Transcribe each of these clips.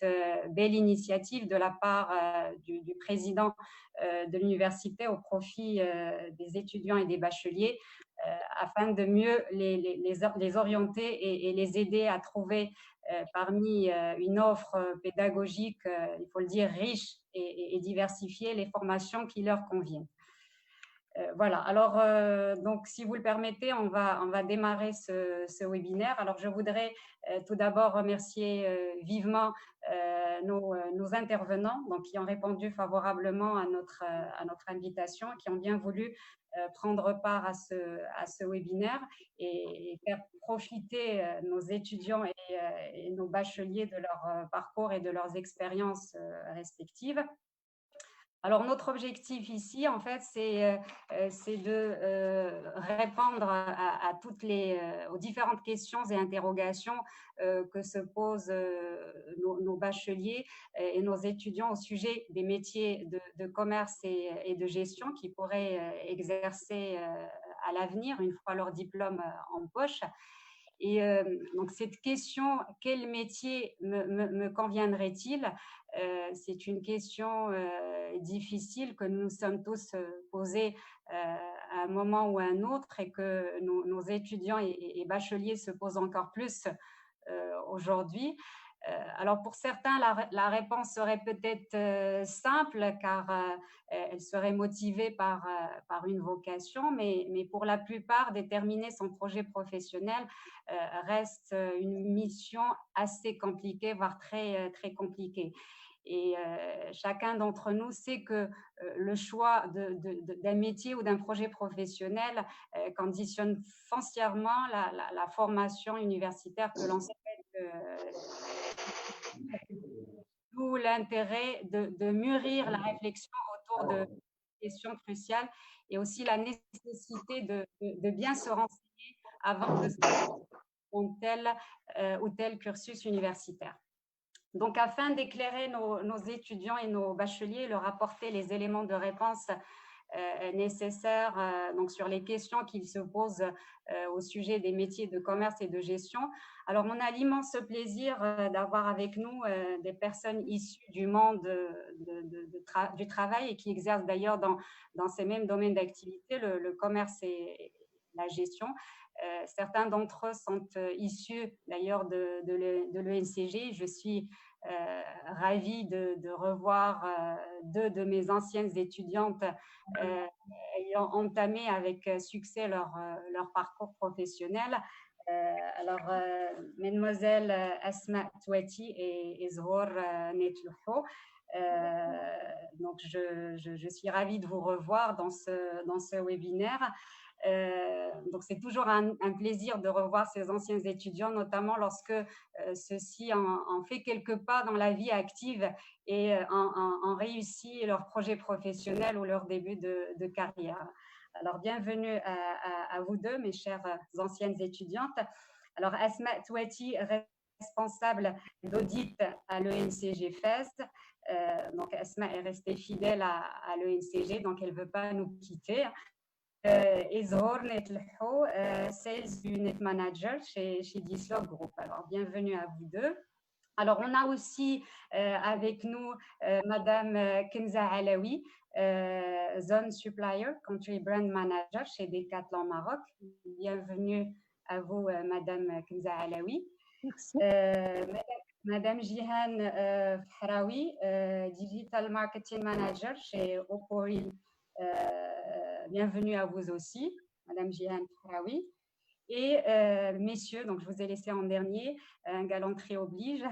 cette belle initiative de la part du président de l'université au profit des étudiants et des bacheliers afin de mieux les orienter et les aider à trouver parmi une offre pédagogique, il faut le dire, riche et diversifiée, les formations qui leur conviennent. Voilà, alors donc si vous le permettez, on va démarrer ce webinaire. Alors je voudrais tout d'abord remercier vivement nos intervenants donc, qui ont répondu favorablement à notre invitation, qui ont bien voulu prendre part à ce webinaire et faire profiter nos étudiants et nos bacheliers de leur parcours et de leurs expériences respectives. Alors, notre objectif ici, en fait, c'est de répondre à aux différentes questions et interrogations que se posent nos bacheliers et nos étudiants au sujet des métiers de commerce et de gestion qu'ils pourraient exercer à l'avenir, une fois leur diplôme en poche. Et donc, cette question, quel métier me conviendrait-il? C'est une question difficile que nous nous sommes tous posés à un moment ou à un autre et que nos étudiants et bacheliers se posent encore plus aujourd'hui. Alors pour certains, la réponse serait peut-être simple car elle serait motivée par une vocation, mais pour la plupart, déterminer son projet professionnel reste une mission assez compliquée, voire très, très compliquée. Et chacun d'entre nous sait que le choix d'un métier ou d'un projet professionnel conditionne foncièrement la formation universitaire que l'on souhaite. D'où l'intérêt de mûrir la réflexion autour de questions cruciales et aussi la nécessité de bien se renseigner avant de se lancer dans tel ou tel cursus universitaire. Donc, afin d'éclairer nos étudiants et nos bacheliers, leur apporter les éléments de réponse nécessaires donc sur les questions qu'ils se posent au sujet des métiers de commerce et de gestion. Alors, on a l'immense plaisir d'avoir avec nous des personnes issues du monde du travail et qui exercent d'ailleurs dans ces mêmes domaines d'activité, le commerce et la gestion. Certains d'entre eux sont issus d'ailleurs de l'ENCG. Je suis ravie de revoir deux de mes anciennes étudiantes ayant entamé avec succès leur parcours professionnel. Alors, mesdemoiselles Asma Touati et Zhour Netlouho, donc je suis ravie de vous revoir dans ce webinaire. Donc, c'est toujours un plaisir de revoir ces anciens étudiants, notamment lorsque ceux-ci en fait quelques pas dans la vie active et en réussit leur projet professionnel ou leur début de carrière. Alors, bienvenue à vous deux, mes chères anciennes étudiantes. Alors, Asma Touati, responsable d'audit à l'ENCG Fès. Donc, Asma est restée fidèle à l'ENCG, donc elle ne veut pas nous quitter. Et Zhour Netlouho, Sales Unit Manager chez Dislog Group. Alors, bienvenue à vous deux. Alors, on a aussi avec nous Madame Kenza Alaoui, Zone Supplier, Country Brand Manager chez Decathlon Maroc. Bienvenue à vous, Madame Kenza Alaoui. Merci. Madame Jihan Fahraoui, Digital Marketing Manager chez Opori. Bienvenue à vous aussi, Madame Jihan Fahraoui. Et messieurs, donc je vous ai laissé en dernier, un galanterie oblige,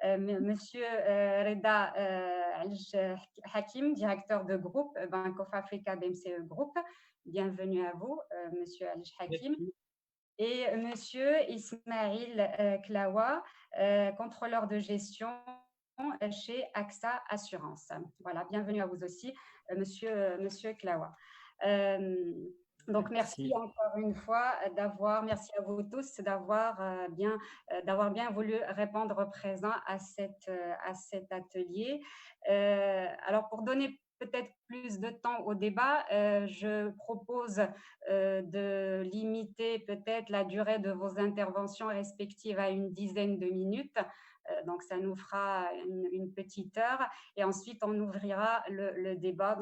monsieur Reda Hakim, directeur de groupe Bank of Africa BMCE Group. Bienvenue à vous, monsieur Hakim. Et monsieur Ismail Klawa, contrôleur de gestion chez AXA Assurance. Voilà, bienvenue à vous aussi, monsieur Klawa. Donc, merci encore une fois merci à vous tous d'avoir bien voulu répondre présent à cet atelier. Alors, pour donner peut-être plus de temps au débat, je propose de limiter peut-être la durée de vos interventions respectives à une dizaine de minutes. Donc, ça nous fera une petite heure et ensuite, on ouvrira le débat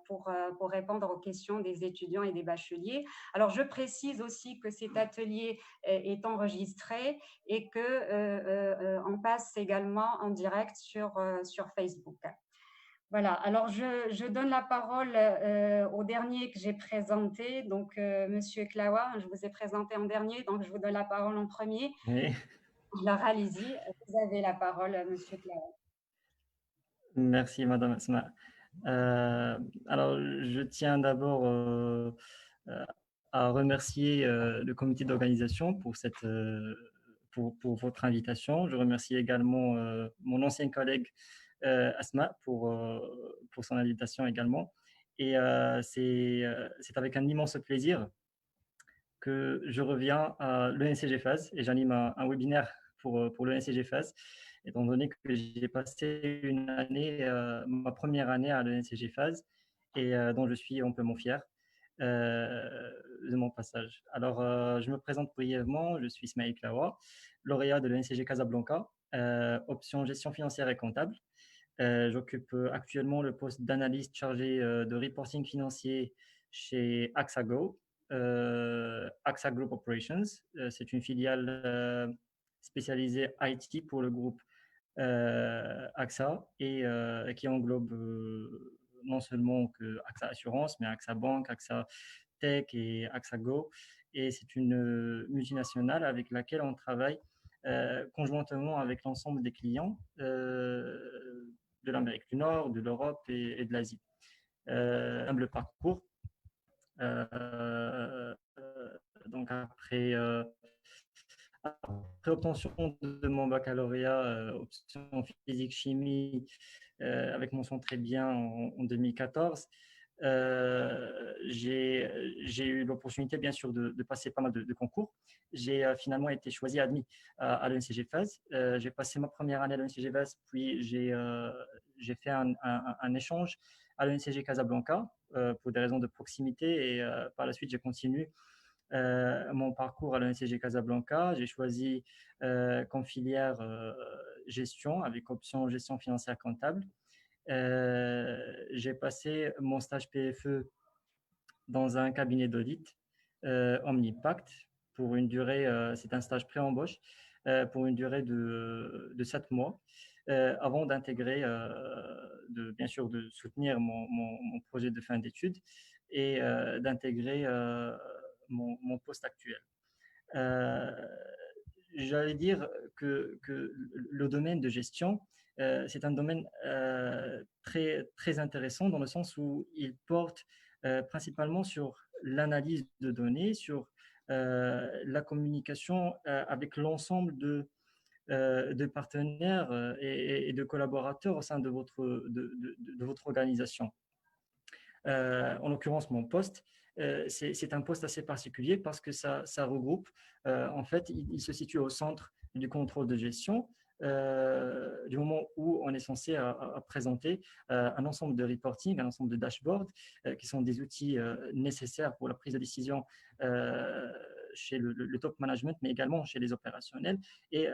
pour répondre aux questions des étudiants et des bacheliers. Alors, je précise aussi que cet atelier est enregistré et qu'on passe également en direct sur Facebook. Voilà, alors je donne la parole au dernier que j'ai présenté, donc Monsieur Klawa, je vous ai présenté en dernier, donc je vous donne la parole en premier. Oui, Alors allez-y, vous avez la parole, Monsieur Klawa. merci Madame Asma. Alors, je tiens d'abord euh, à remercier le comité d'organisation pour votre invitation. Je remercie également mon ancien collègue Asma pour son invitation également. Et c'est avec un immense plaisir que je reviens à l'ENCG Phase et j'anime un webinaire pour l'ENCG Phase, étant donné que j'ai passé une année, ma première année à l'ENCG Phase, et dont je suis amplement fier de mon passage. Alors, je me présente brièvement, je suis Ismaël Klawa, lauréat de l'ENCG Casablanca, option gestion financière et comptable. J'occupe actuellement le poste d'analyste chargé de reporting financier chez AXAGO, AXA Group Operations. C'est une filiale spécialisée IT pour le groupe AXA et qui englobe non seulement que AXA Assurance, mais AXA Banque, AXA Tech et AXA Go. Et c'est une multinationale avec laquelle on travaille conjointement avec l'ensemble des clients de l'Amérique du Nord, de l'Europe et de l'Asie. Humble parcours. Donc après obtention de mon baccalauréat, option physique-chimie, avec mention très bien en 2014, j'ai eu l'opportunité, bien sûr, de passer pas mal de concours. J'ai finalement été choisi, admis à l'ENCG Phase. J'ai passé ma première année à l'ENCG Phase, puis j'ai fait un échange à l'ENCG Casablanca pour des raisons de proximité et par la suite, j'ai continué mon parcours à l'ENCG Casablanca. J'ai choisi comme filière gestion avec option gestion financière comptable. J'ai passé mon stage PFE dans un cabinet d'audit, Omnipact, pour une durée, c'est un stage pré-embauche, pour une durée de 7 mois, avant d'intégrer, bien sûr, de soutenir mon projet de fin d'études et d'intégrer mon poste actuel. Euh, J'allais dire que le domaine de gestion, c'est un domaine très intéressant dans le sens où il porte principalement sur l'analyse de données, sur la communication avec l'ensemble de partenaires et de collaborateurs au sein de votre organisation. En l'occurrence, mon poste, c'est un poste assez particulier parce que ça regroupe, en fait, il se situe au centre du contrôle de gestion, du moment où on est censé présenter un ensemble de reporting, un ensemble de dashboards, qui sont des outils nécessaires pour la prise de décision chez le top management, mais également chez les opérationnels. Et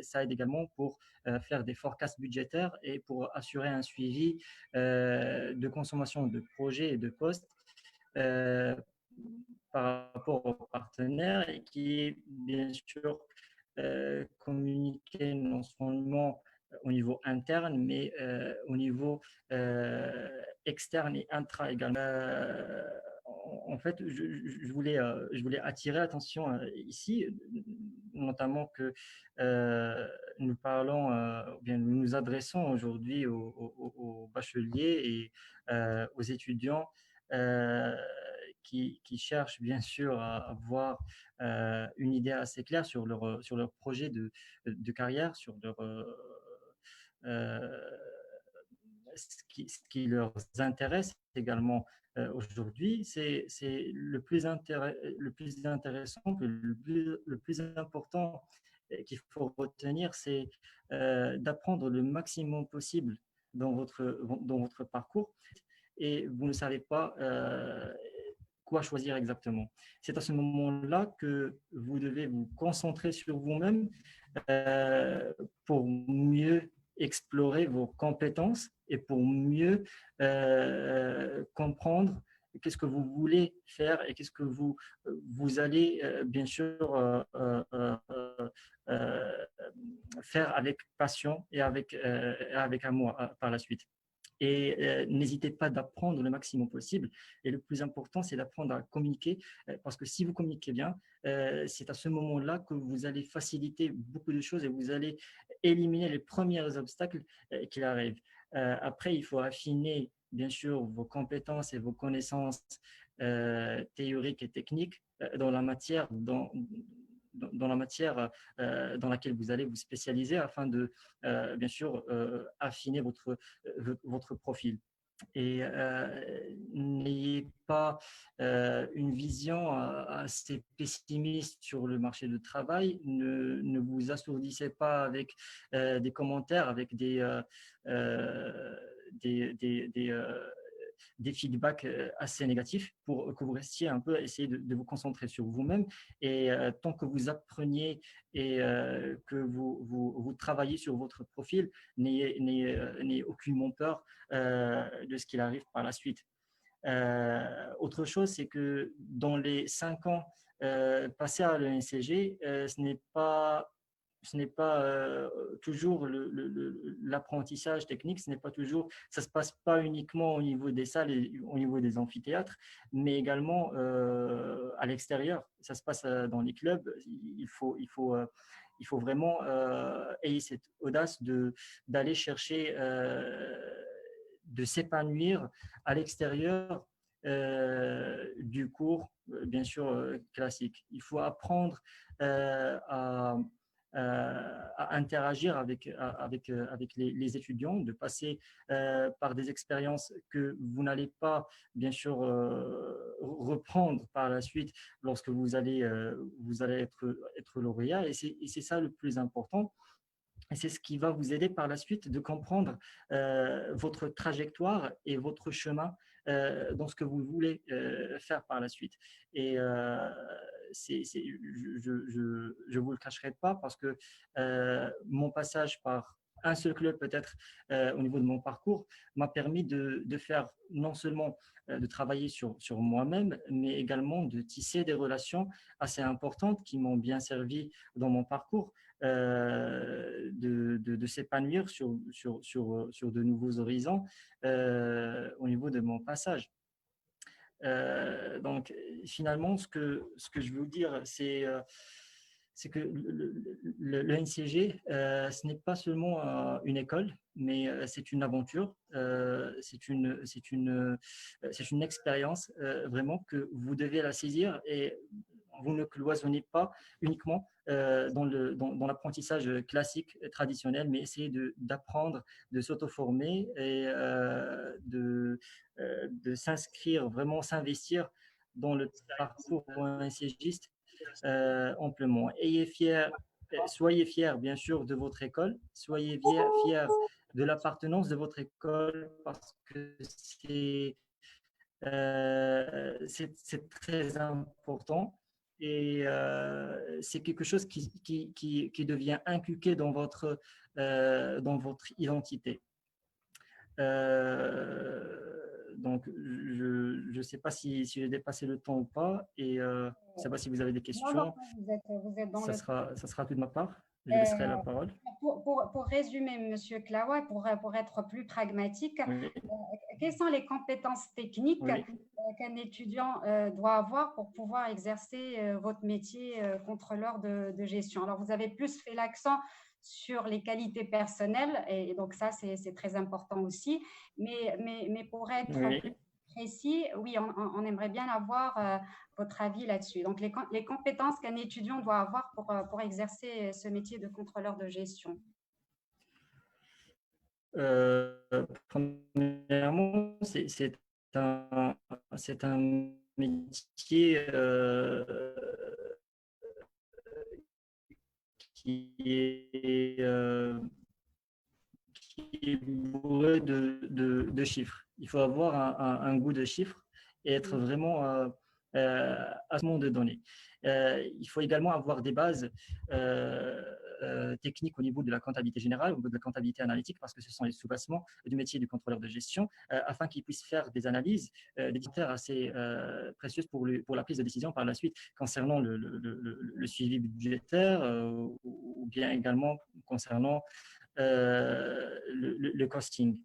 ça aide également pour faire des forecasts budgétaires et pour assurer un suivi de consommation de projets et de postes euh, par rapport aux partenaires et qui est bien sûr communiqué non seulement au niveau interne, mais au niveau externe et intra également. En fait, je voulais attirer l'attention ici, notamment que nous parlons, bien, nous nous adressons aujourd'hui aux bacheliers et aux étudiants qui cherchent bien sûr à avoir une idée assez claire sur leur projet de carrière, sur leur, ce qui leur intéresse également aujourd'hui. C'est le plus intéressant, le plus important qu'il faut retenir, c'est d'apprendre le maximum possible dans votre parcours. Et vous ne savez pas quoi choisir exactement. C'est à ce moment-là que vous devez vous concentrer sur vous-même euh, pour mieux explorer vos compétences et pour mieux comprendre qu'est-ce que vous voulez faire et qu'est-ce que vous allez bien sûr euh, faire avec passion et avec amour par la suite. Et n'hésitez pas d'apprendre le maximum possible. Et le plus important, c'est d'apprendre à communiquer, parce que si vous communiquez bien, c'est à ce moment-là que vous allez faciliter beaucoup de choses et vous allez éliminer les premiers obstacles qui arrivent. Après, il faut affiner, bien sûr, vos compétences et vos connaissances théoriques et techniques dans la matière dans la matière dans laquelle vous allez vous spécialiser afin de, bien sûr, affiner votre profil. Et n'ayez pas une vision assez pessimiste sur le marché du travail. Ne vous assourdissez pas avec des commentaires, avec des feedbacks assez négatifs pour que vous restiez un peu, essayer de vous concentrer sur vous-même. Et tant que vous appreniez et que vous travaillez sur votre profil, n'ayez aucunement peur de ce qu'il arrive par la suite. Autre chose, c'est que dans les 5 ans passés à l'ENCG, ce n'est pas toujours l'apprentissage technique, ça se passe pas uniquement au niveau des salles et au niveau des amphithéâtres, mais également à l'extérieur. Ça se passe dans les clubs. Il faut vraiment ayez cette audace d'aller chercher, de s'épanouir à l'extérieur du cours, bien sûr, classique. Il faut apprendre à interagir avec les étudiants, de passer par des expériences que vous n'allez pas, bien sûr, reprendre par la suite lorsque vous allez être lauréat. Et c'est ça le plus important. Et c'est ce qui va vous aider par la suite de comprendre votre trajectoire et votre chemin dans ce que vous voulez faire par la suite. Et je vous le cacherai pas parce que mon passage par un seul club peut-être au niveau de mon parcours m'a permis de faire non seulement de travailler sur moi-même, mais également de tisser des relations assez importantes qui m'ont bien servi dans mon parcours, de s'épanouir sur de nouveaux horizons au niveau de mon passage. Donc, finalement, ce que je veux vous dire, c'est que le NCG, ce n'est pas seulement une école, mais c'est une aventure, c'est une expérience vraiment que vous devez la saisir et vous ne cloisonnez pas uniquement dans l'apprentissage classique, traditionnel, mais essayez d'apprendre, de s'auto-former et de s'inscrire, vraiment s'investir dans le parcours NCGiste amplement. Soyez fiers, bien sûr, de votre école, soyez fiers de l'appartenance de votre école parce que c'est très important et c'est quelque chose qui devient inculqué dans votre identité. Donc, je ne sais pas si j'ai dépassé le temps ou pas et je ne sais pas si vous avez des Non, non, questions. vous êtes dans le Ça sera tout de ma part. Je Euh, laisserai la parole. pour résumer, Monsieur Klawa, pour être plus pragmatique, Oui, quelles sont les compétences techniques oui. qu'un étudiant doit avoir pour pouvoir exercer votre métier contrôleur de gestion? Alors, vous avez plus fait l'accent sur les qualités personnelles, et donc ça, c'est très important aussi. Mais pour être Oui. plus précis, oui, on aimerait bien avoir votre avis là-dessus. Donc, les compétences qu'un étudiant doit avoir pour exercer ce métier de contrôleur de gestion. Premièrement, un, c'est un métier qui est bourré de chiffres. Il faut avoir un goût de chiffres et être vraiment à ce monde de données. Il faut également avoir des bases techniques au niveau de la comptabilité générale, au niveau de la comptabilité analytique, parce que ce sont les sous-bassements du métier du contrôleur de gestion, afin qu'ils puissent faire des analyses, des critères assez précieuses pour la prise de décision par la suite concernant le suivi budgétaire ou bien également concernant le costing.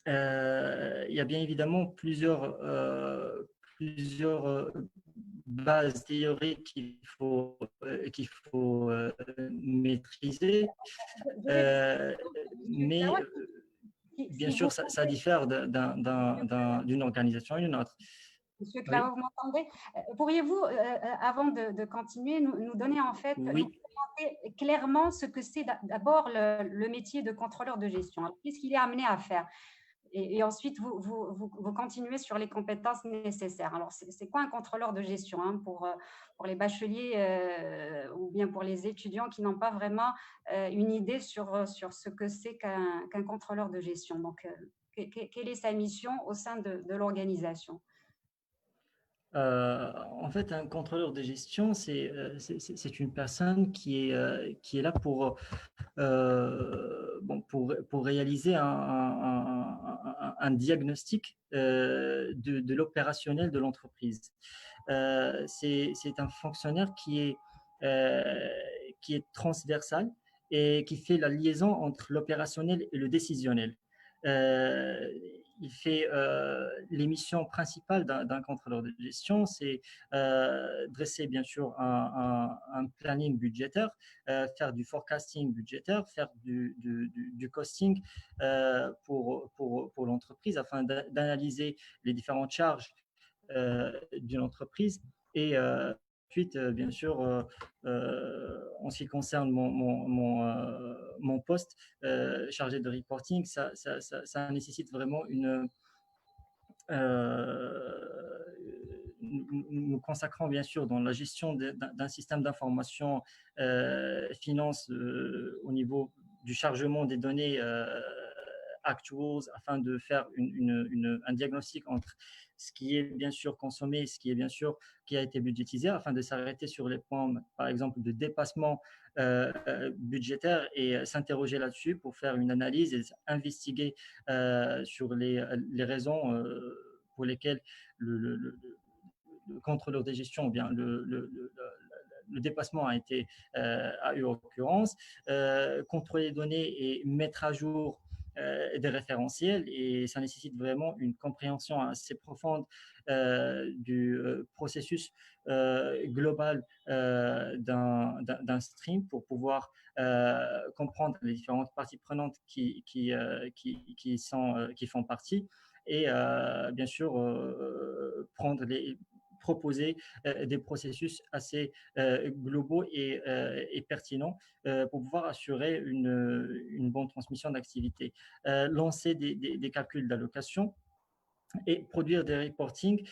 Il y a bien évidemment plusieurs bases théoriques qu'il faut maîtriser, mais bien Si vous sûr, ça diffère d'une organisation à une autre. Monsieur Oui, Claude, vous m'entendez? Pourriez-vous, avant de continuer, nous donner en fait, nous oui. présenter clairement ce que c'est d'abord le métier de contrôleur de gestion? Alors, qu'est-ce qu'il est amené à faire? Et ensuite, vous continuez sur les compétences nécessaires. Alors, c'est quoi un contrôleur de gestion, hein, pour les bacheliers ou bien pour les étudiants qui n'ont pas vraiment une idée sur ce que c'est qu'un contrôleur de gestion? Donc, quelle est sa mission au sein de l'organisation? En fait, un contrôleur de gestion, c'est une personne qui est là pour réaliser un diagnostic de l'opérationnel de l'entreprise. C'est un fonctionnaire euh, qui est transversal et qui fait la liaison entre l'opérationnel et le décisionnel. Euh, il fait les missions principales d'un contrôleur de gestion, c'est dresser bien sûr un planning budgétaire, faire du forecasting budgétaire, faire du costing pour l'entreprise afin d'analyser les différentes charges d'une entreprise. Et ensuite, bien sûr, en ce qui concerne mon poste chargé de reporting, ça nécessite vraiment nous consacrons bien sûr dans la gestion d'un système d'information finance au niveau du chargement des données actuals afin de faire un diagnostic entre ce qui est bien sûr consommé et ce qui est bien sûr qui a été budgétisé afin de s'arrêter sur les points, par exemple, de dépassement budgétaire et s'interroger là-dessus pour faire une analyse et investiguer sur les raisons pour lesquelles le contrôleur des gestions, ou bien le dépassement a eu occurrence, contrôler les données et mettre à jour des référentiels, et ça nécessite vraiment une compréhension assez profonde du processus global d'un stream pour pouvoir comprendre les différentes parties prenantes qui font partie et bien sûr proposer des processus assez globaux et pertinents pour pouvoir assurer une bonne transmission d'activité. Lancer des calculs d'allocation et produire des reportings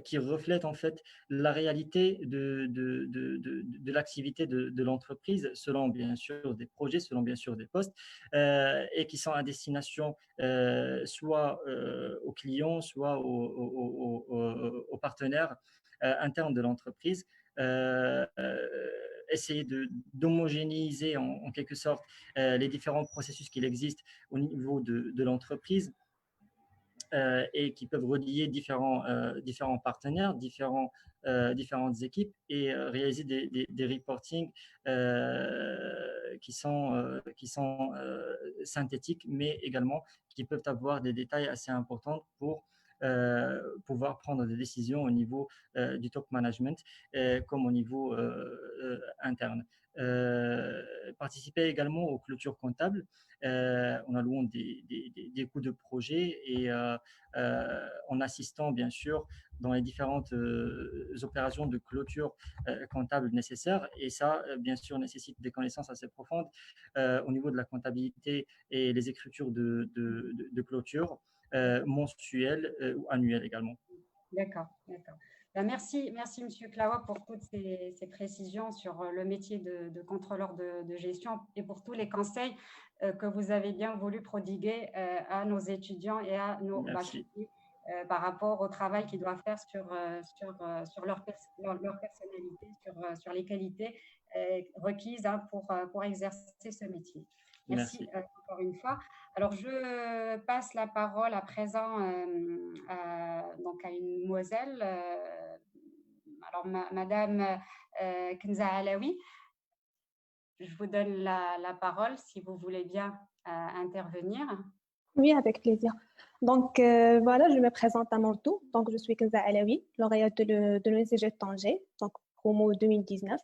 qui reflètent en fait la réalité de l'activité de l'entreprise selon bien sûr des projets, selon bien sûr des postes et qui sont à destination soit aux clients, soit aux partenaires internes de l'entreprise. Essayer d'homogénéiser en quelque sorte les différents processus qu'il existe au niveau de l'entreprise et qui peuvent relier différents partenaires, différentes équipes et réaliser des reportings qui sont synthétiques, mais également qui peuvent avoir des détails assez importants pour pouvoir prendre des décisions au niveau du top management comme au niveau interne. Participer également aux clôtures comptables en allouant des coûts de projet et en assistant bien sûr dans les différentes opérations de clôture comptable nécessaires. Et ça, bien sûr, nécessite des connaissances assez profondes au niveau de la comptabilité et les écritures de clôture mensuelles ou annuelles également. D'accord, d'accord. Ben, merci Monsieur Klawa pour toutes ces précisions sur le métier de contrôleur de gestion et pour tous les conseils que vous avez bien voulu prodiguer à nos étudiants et à nos Merci. bacheliers par rapport au travail qu'ils doivent faire sur leur personnalité, sur les qualités requises hein, pour exercer ce métier. Merci Merci. encore une fois. Alors, je passe la parole à présent donc à une demoiselle, alors Madame Kenza Alaoui. Je vous donne la parole si vous voulez bien intervenir. Oui, avec plaisir. Donc, voilà, je me présente à mon tour. Donc, je suis Kenza Alaoui, lauréate de l'ENCG de Tanger, donc promo 2019.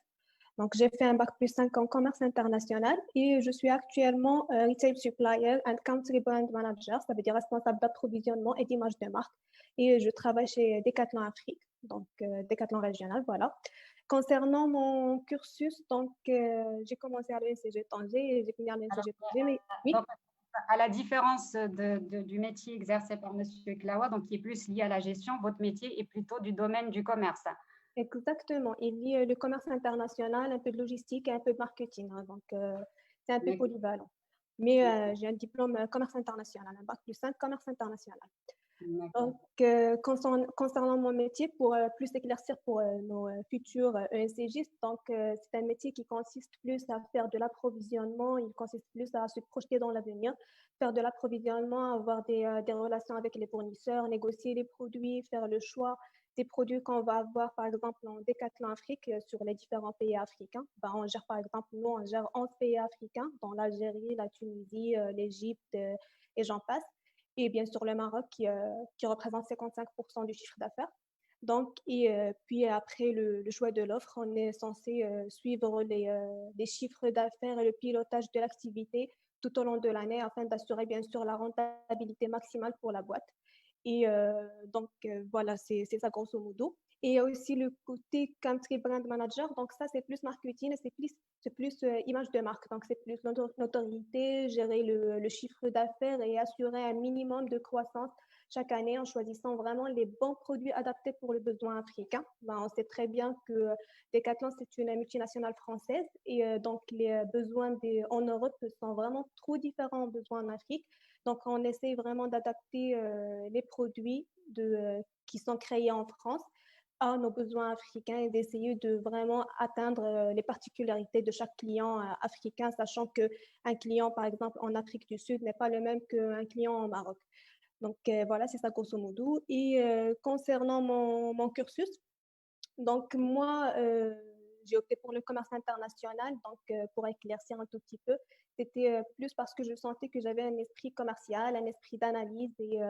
Donc, j'ai fait un bac+5 en commerce international et je suis actuellement Retail Supplier and Country Brand Manager, ça veut dire responsable d'approvisionnement et d'image de marque. Et je travaille chez Decathlon Afrique, donc Decathlon régional, voilà. Concernant mon cursus, donc j'ai commencé à l'ENCG Tanger et j'ai fini à l'ENCG Tanger, mais oui. Donc, à la différence du métier exercé par M. Klawa, donc qui est plus lié à la gestion, votre métier est plutôt du domaine du commerce. Exactement. Il lie le commerce international, un peu de logistique et un peu de marketing. Hein, donc, c'est un peu polyvalent. Mais j'ai un diplôme commerce international, un bac+5 commerce international. Donc, concernant mon métier, pour plus éclaircir pour nos futurs ENCGistes, donc c'est un métier qui consiste plus à faire de l'approvisionnement, il consiste plus à se projeter dans l'avenir, faire de l'approvisionnement, avoir des relations avec les fournisseurs, négocier les produits, faire le choix des produits qu'on va avoir, par exemple, en Decathlon Afrique sur les différents pays africains. Ben, on gère, par exemple, nous, on gère 11 pays africains, dont l'Algérie, la Tunisie, l'Égypte et j'en passe. Et bien sûr le Maroc qui représente 55% du chiffre d'affaires. Donc, puis après le choix de l'offre, on est censé suivre les chiffres d'affaires et le pilotage de l'activité tout au long de l'année afin d'assurer bien sûr la rentabilité maximale pour la boîte. Et donc, voilà, c'est ça grosso modo. Et il y a aussi le côté country brand manager. Donc, ça, c'est plus marketing, c'est plus image de marque. Donc, c'est plus notoriété, gérer le chiffre d'affaires et assurer un minimum de croissance chaque année en choisissant vraiment les bons produits adaptés pour les besoins africains. Ben, on sait très bien que Decathlon, c'est une multinationale française et donc les besoins en Europe sont vraiment trop différents aux besoins en Afrique. Donc, on essaie vraiment d'adapter les produits qui sont créés en France à nos besoins africains et d'essayer de vraiment atteindre les particularités de chaque client africain, sachant qu'un client, par exemple, en Afrique du Sud n'est pas le même qu'un client au Maroc. Donc, voilà, c'est ça grosso modo. Et concernant mon cursus, donc moi, j'ai opté pour le commerce international. Donc, pour éclaircir un tout petit peu, c'était plus parce que je sentais que j'avais un esprit commercial, un esprit d'analyse. Et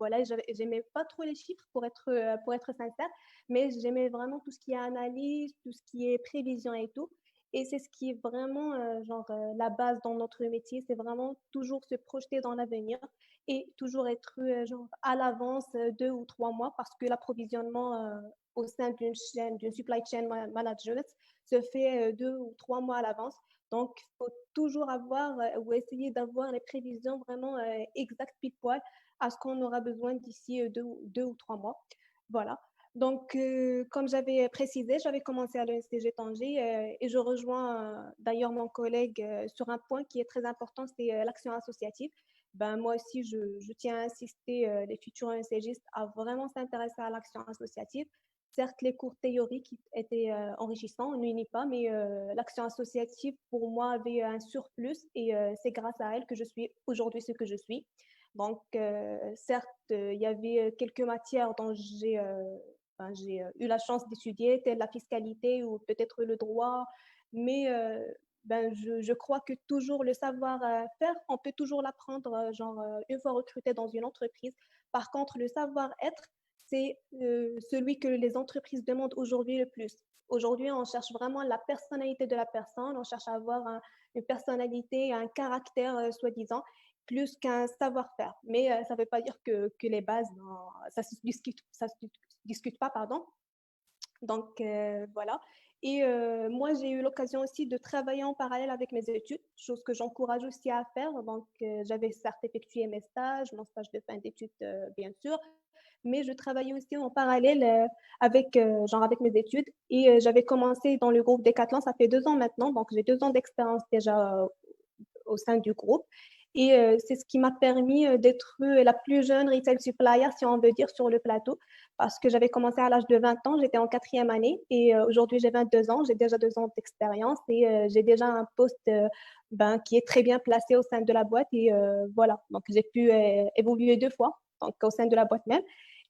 voilà, j'aimais pas trop les chiffres pour être sincère, mais j'aimais vraiment tout ce qui est analyse, tout ce qui est prévision et tout. Et c'est ce qui est vraiment la base dans notre métier, c'est vraiment toujours se projeter dans l'avenir et toujours être à l'avance 2 ou 3 mois parce que l'approvisionnement au sein d'une chaîne, d'une supply chain management se fait 2 ou 3 mois à l'avance. Donc, il faut toujours avoir ou essayer d'avoir les prévisions vraiment exactes, pile poil, à ce qu'on aura besoin d'ici 2 ou 3 mois. Voilà. Donc, comme j'avais précisé, j'avais commencé à l'ENCG Tanger et je rejoins d'ailleurs mon collègue sur un point qui est très important, c'est l'action associative. Ben, moi aussi, je tiens à insister les futurs ENCGistes à vraiment s'intéresser à l'action associative. Certes, les cours théoriques étaient enrichissants, on n'y pas, mais l'action associative, pour moi, avait un surplus et c'est grâce à elle que je suis aujourd'hui ce que je suis. Donc, certes, il y avait quelques matières dont j'ai eu la chance d'étudier, telle la fiscalité ou peut-être le droit, mais je crois que toujours le savoir-faire, on peut toujours l'apprendre une fois recruté dans une entreprise. Par contre, le savoir-être, c'est celui que les entreprises demandent aujourd'hui le plus. Aujourd'hui, on cherche vraiment la personnalité de la personne, on cherche à avoir une personnalité, un caractère soi-disant, plus qu'un savoir-faire. Mais ça ne veut pas dire que les bases, non, ça ne se discute pas, pardon. Donc, voilà. Et moi, j'ai eu l'occasion aussi de travailler en parallèle avec mes études, chose que j'encourage aussi à faire. Donc, j'avais certes effectué mes stages, mon stage de fin d'études, bien sûr, mais je travaillais aussi en parallèle avec mes études et j'avais commencé dans le groupe Decathlon, ça fait 2 ans maintenant, donc j'ai 2 ans d'expérience déjà au sein du groupe Et c'est ce qui m'a permis d'être la plus jeune retail supplier, si on veut dire, sur le plateau, parce que j'avais commencé à l'âge de 20 ans, j'étais en 4e année, et aujourd'hui j'ai 22 ans, j'ai déjà 2 ans d'expérience, et j'ai déjà un poste qui est très bien placé au sein de la boîte, et voilà, donc j'ai pu évoluer 2 fois, donc au sein de la boîte même,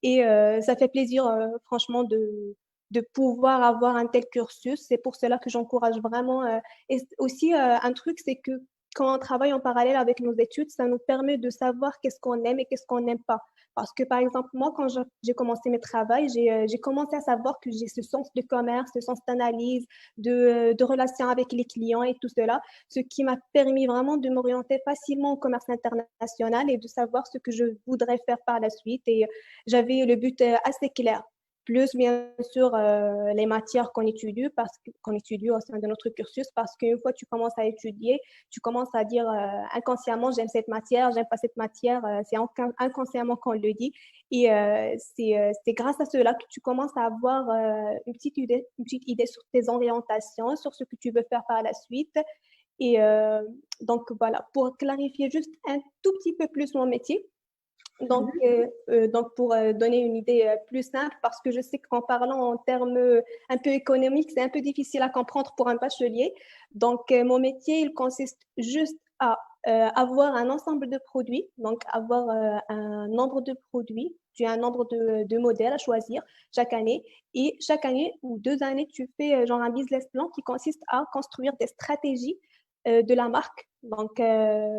et ça fait plaisir, franchement, de pouvoir avoir un tel cursus. C'est pour cela que j'encourage vraiment. Et aussi, un truc, c'est que quand on travaille en parallèle avec nos études, ça nous permet de savoir qu'est-ce qu'on aime et qu'est-ce qu'on n'aime pas. Parce que, par exemple, moi, quand j'ai commencé mes travaux, j'ai commencé à savoir que j'ai ce sens de commerce, ce sens d'analyse, de relation avec les clients et tout cela, ce qui m'a permis vraiment de m'orienter facilement au commerce international et de savoir ce que je voudrais faire par la suite. Et j'avais le but assez clair, plus bien sûr les matières qu'on étudie au sein de notre cursus, parce qu'une fois que tu commences à étudier, tu commences à dire inconsciemment j'aime cette matière, j'aime pas cette matière, c'est inconsciemment qu'on le dit, et c'est grâce à cela que tu commences à avoir une petite idée sur tes orientations, sur ce que tu veux faire par la suite. Et donc voilà, pour clarifier juste un tout petit peu plus mon métier. Donc, pour donner une idée plus simple, parce que je sais qu'en parlant en termes un peu économiques, c'est un peu difficile à comprendre pour un bachelier. Donc, mon métier, il consiste juste à avoir un ensemble de produits, donc avoir un nombre de produits, tu as un nombre de modèles à choisir chaque année. Et chaque année ou 2 années, tu fais genre un business plan qui consiste à construire des stratégies de la marque. Donc,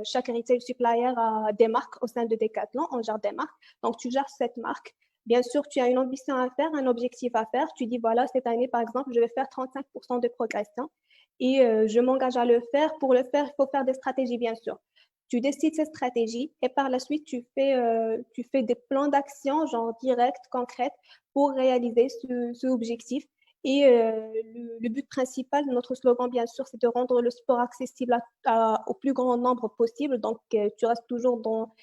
chaque retail supplier a des marques au sein de Decathlon, on gère des marques. Donc, tu gères cette marque. Bien sûr, tu as une ambition à faire, un objectif à faire. Tu dis, voilà, cette année, par exemple, je vais faire 35% de progression et je m'engage à le faire. Pour le faire, il faut faire des stratégies, bien sûr. Tu décides ces stratégies et par la suite, tu fais des plans d'action, genre direct, concrètes, pour réaliser ce objectif. Et le but principal de notre slogan, bien sûr, c'est de rendre le sport accessible au plus grand nombre possible. Donc, tu restes toujours dans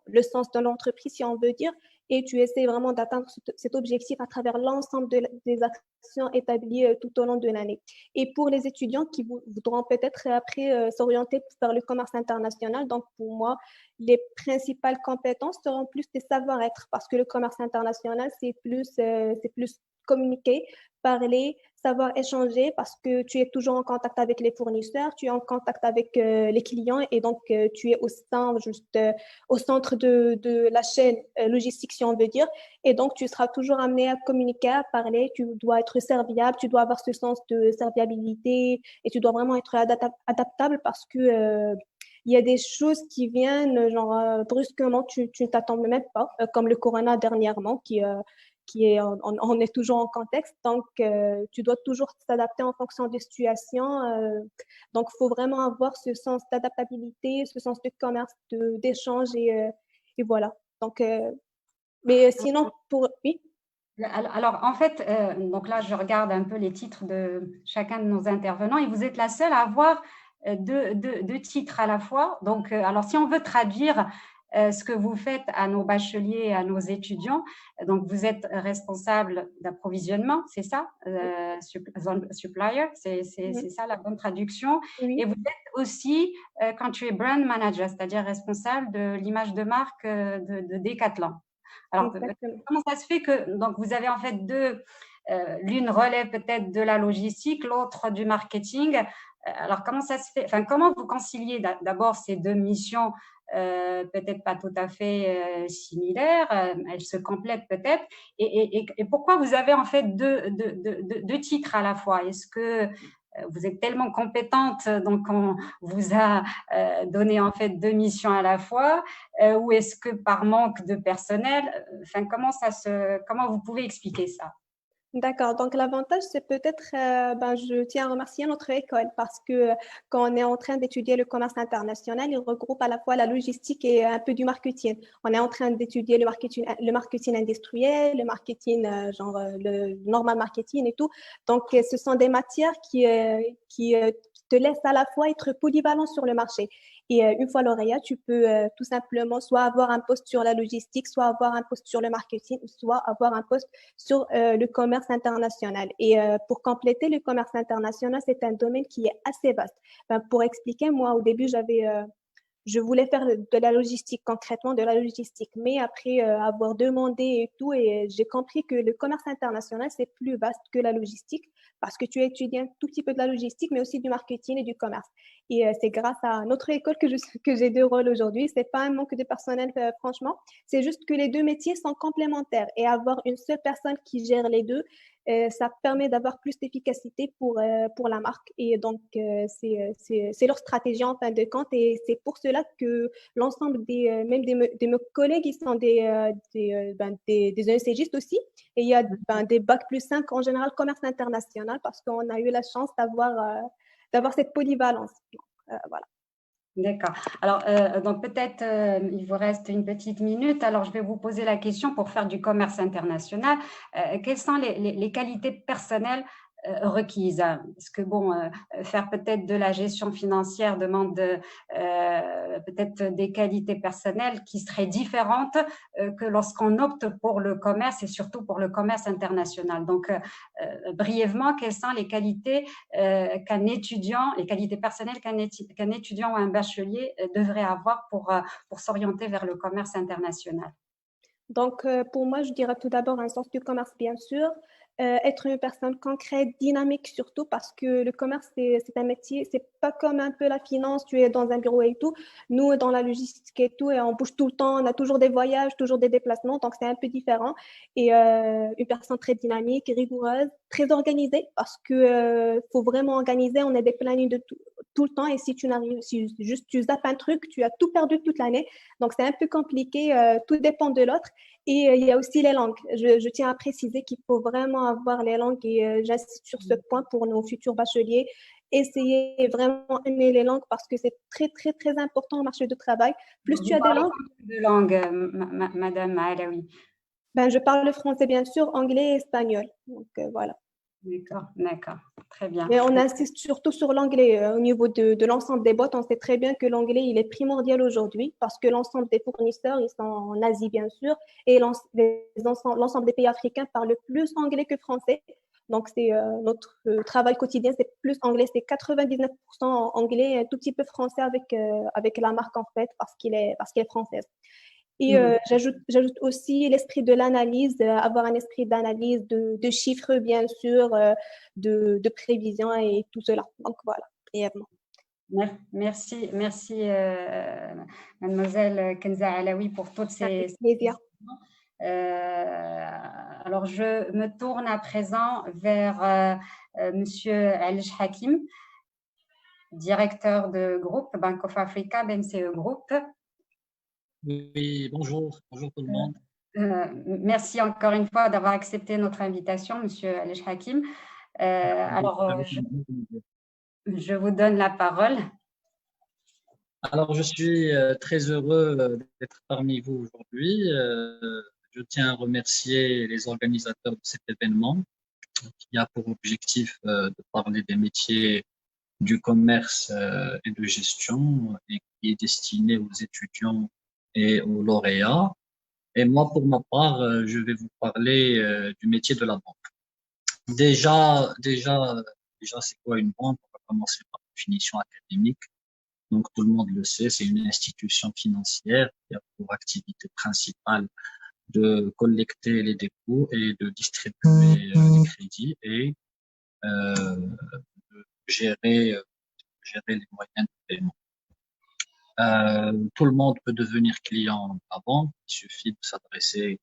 le sens de l'entreprise, si on veut dire, et tu essaies vraiment d'atteindre cet objectif à travers l'ensemble des actions établies tout au long de l'année. Et pour les étudiants qui voudront peut-être après s'orienter vers le commerce international, donc pour moi, les principales compétences seront plus des savoir-être, parce que le commerce international, c'est plus communiquer, parler, savoir échanger, parce que tu es toujours en contact avec les fournisseurs, tu es en contact avec les clients, et donc tu es au centre de la chaîne logistique, si on veut dire, et donc tu seras toujours amené à communiquer, à parler, tu dois être serviable, tu dois avoir ce sens de serviabilité, et tu dois vraiment être adaptable, parce que il y a des choses qui viennent genre brusquement, tu ne t'attends même pas, comme le corona dernièrement on est toujours en contexte, donc tu dois toujours t'adapter en fonction des situations. Donc, il faut vraiment avoir ce sens d'adaptabilité, ce sens de commerce, d'échange, et voilà. Donc, mais sinon, oui. Alors, en fait, donc là, je regarde un peu les titres de chacun de nos intervenants et vous êtes la seule à avoir deux titres à la fois. Donc, alors, si on veut traduire ce que vous faites à nos bacheliers, à nos étudiants, donc vous êtes responsable d'approvisionnement, c'est ça, supplier, c'est ça la bonne traduction. Oui. Et vous êtes aussi country brand manager, c'est-à-dire responsable de l'image de marque de Decathlon. Alors, Exactement. comment ça se fait que donc vous avez en fait l'une relève peut-être de la logistique, l'autre du marketing. Alors, comment ça se fait? Enfin, comment vous conciliez d'abord ces deux missions peut-être pas tout à fait similaires, elles se complètent peut-être. Et pourquoi vous avez en fait deux titres à la fois? Est-ce que vous êtes tellement compétente, donc on vous a donné en fait deux missions à la fois, ou est-ce que par manque de personnel? Enfin, comment vous pouvez expliquer ça? D'accord. Donc, l'avantage, c'est peut-être, je tiens à remercier notre école, parce que quand on est en train d'étudier le commerce international, il regroupe à la fois la logistique et un peu du marketing. On est en train d'étudier le marketing industriel, le marketing, le normal marketing et tout. Donc, ce sont des matières te laisse à la fois être polyvalent sur le marché. Et une fois lauréat, tu peux tout simplement soit avoir un poste sur la logistique, soit avoir un poste sur le marketing, soit avoir un poste sur le commerce international. Et pour compléter, le commerce international, c'est un domaine qui est assez vaste. Ben, pour expliquer, moi, au début, je voulais faire de la logistique, concrètement de la logistique. Mais après avoir demandé et tout, et j'ai compris que le commerce international, c'est plus vaste que la logistique parce que tu étudies un tout petit peu de la logistique, mais aussi du marketing et du commerce. Et c'est grâce à notre école que j'ai deux rôles aujourd'hui. C'est pas un manque de personnel, franchement. C'est juste que les deux métiers sont complémentaires et avoir une seule personne qui gère les deux, ça permet d'avoir plus d'efficacité pour la marque. Et donc, c'est leur stratégie en fin de compte. Et c'est pour cela que l'ensemble même de mes collègues, ils sont des ECGistes aussi. Et il y a des bac+5 en général commerce international parce qu'on a eu la chance d'avoir cette polyvalence. Donc, voilà. D'accord. Alors, donc peut-être il vous reste une petite minute. Alors, je vais vous poser la question pour faire du commerce international. Quelles sont les qualités personnelles requises? Parce que bon, faire peut-être de la gestion financière demande peut-être des qualités personnelles qui seraient différentes que lorsqu'on opte pour le commerce et surtout pour le commerce international. Donc, brièvement, quelles sont les qualités qu'un étudiant, les qualités personnelles qu'un étudiant ou un bachelier devrait avoir pour s'orienter vers le commerce international? Donc, pour moi, je dirais tout d'abord un sens du commerce, bien sûr. Être une personne concrète, dynamique surtout, parce que le commerce, c'est un métier, c'est pas comme un peu la finance, tu es dans un bureau et tout. Nous, dans la logistique et tout, et on bouge tout le temps, on a toujours des voyages, toujours des déplacements, donc c'est un peu différent. Et une personne très dynamique, rigoureuse, très organisée, parce que faut vraiment organiser, on a des plannings de tout le temps, et si tu n'arrives, si juste tu zappes un truc, tu as tout perdu toute l'année. Donc, c'est un peu compliqué, tout dépend de l'autre. Et il y a aussi les langues. Je tiens à préciser qu'il faut vraiment avoir les langues et j'insiste sur ce point pour nos futurs bacheliers. Essayez vraiment aimer les langues parce que c'est très, très, très important au marché du travail. Plus tu Vous as des parlez langues, de langue, Madame Alaoui. ben, je parle le français bien sûr, anglais et espagnol. Donc voilà. D'accord, d'accord, très bien. Mais on insiste surtout sur l'anglais. Au niveau de l'ensemble des boîtes, on sait très bien que l'anglais, il est primordial aujourd'hui parce que l'ensemble des fournisseurs, ils sont en Asie, bien sûr, et l'ensemble des pays africains parlent plus anglais que français. Donc, c'est notre travail quotidien, c'est plus anglais. C'est 99% anglais, un tout petit peu français avec la marque, en fait, parce qu'elle est française. Et Mhm. j'ajoute aussi l'esprit de l'analyse, avoir un esprit d'analyse, de chiffres, bien sûr, de prévision et tout cela. Donc voilà, brièvement. Merci, merci Mademoiselle Kenza Alaoui pour toutes Avec ces plaisir. questions. Alors, je me tourne à présent vers Monsieur Alish Hakim, directeur de groupe Bank of Africa, BMCE Group. Oui, bonjour, bonjour tout le monde. Merci encore une fois d'avoir accepté notre invitation, Monsieur Alish Hakim. Alors, je vous donne la parole. Alors, je suis très heureux d'être parmi vous aujourd'hui. Je tiens à remercier les organisateurs de cet événement qui a pour objectif de parler des métiers du commerce et de gestion et qui est destiné aux étudiants et aux lauréats. Et moi, pour ma part, je vais vous parler du métier de la banque. Déjà, c'est quoi une banque? On va commencer par la définition académique. Donc, tout le monde le sait, c'est une institution financière qui a pour activité principale de collecter les dépôts et de distribuer les crédits et de gérer les moyens de paiement. Tout le monde peut devenir client de la banque. Il suffit de s'adresser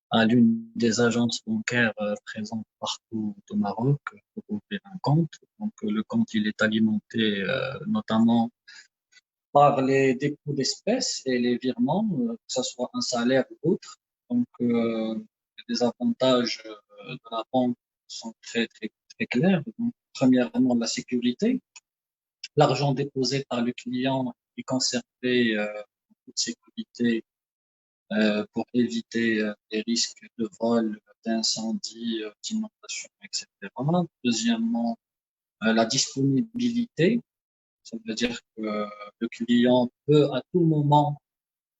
à l'une des agences bancaires présentes partout au Maroc pour ouvrir un compte. Donc, le compte, il est alimenté notamment par les dépôts d'espèces et les virements, que ce soit un salaire ou autre. Donc, les avantages de la banque sont très, très, très clairs. Donc, premièrement, la sécurité. L'argent déposé par le client est conservé en toute sécurité pour éviter les risques de vol, d'incendie, d'inondation, etc. Deuxièmement, la disponibilité. Ça veut dire que le client peut à tout moment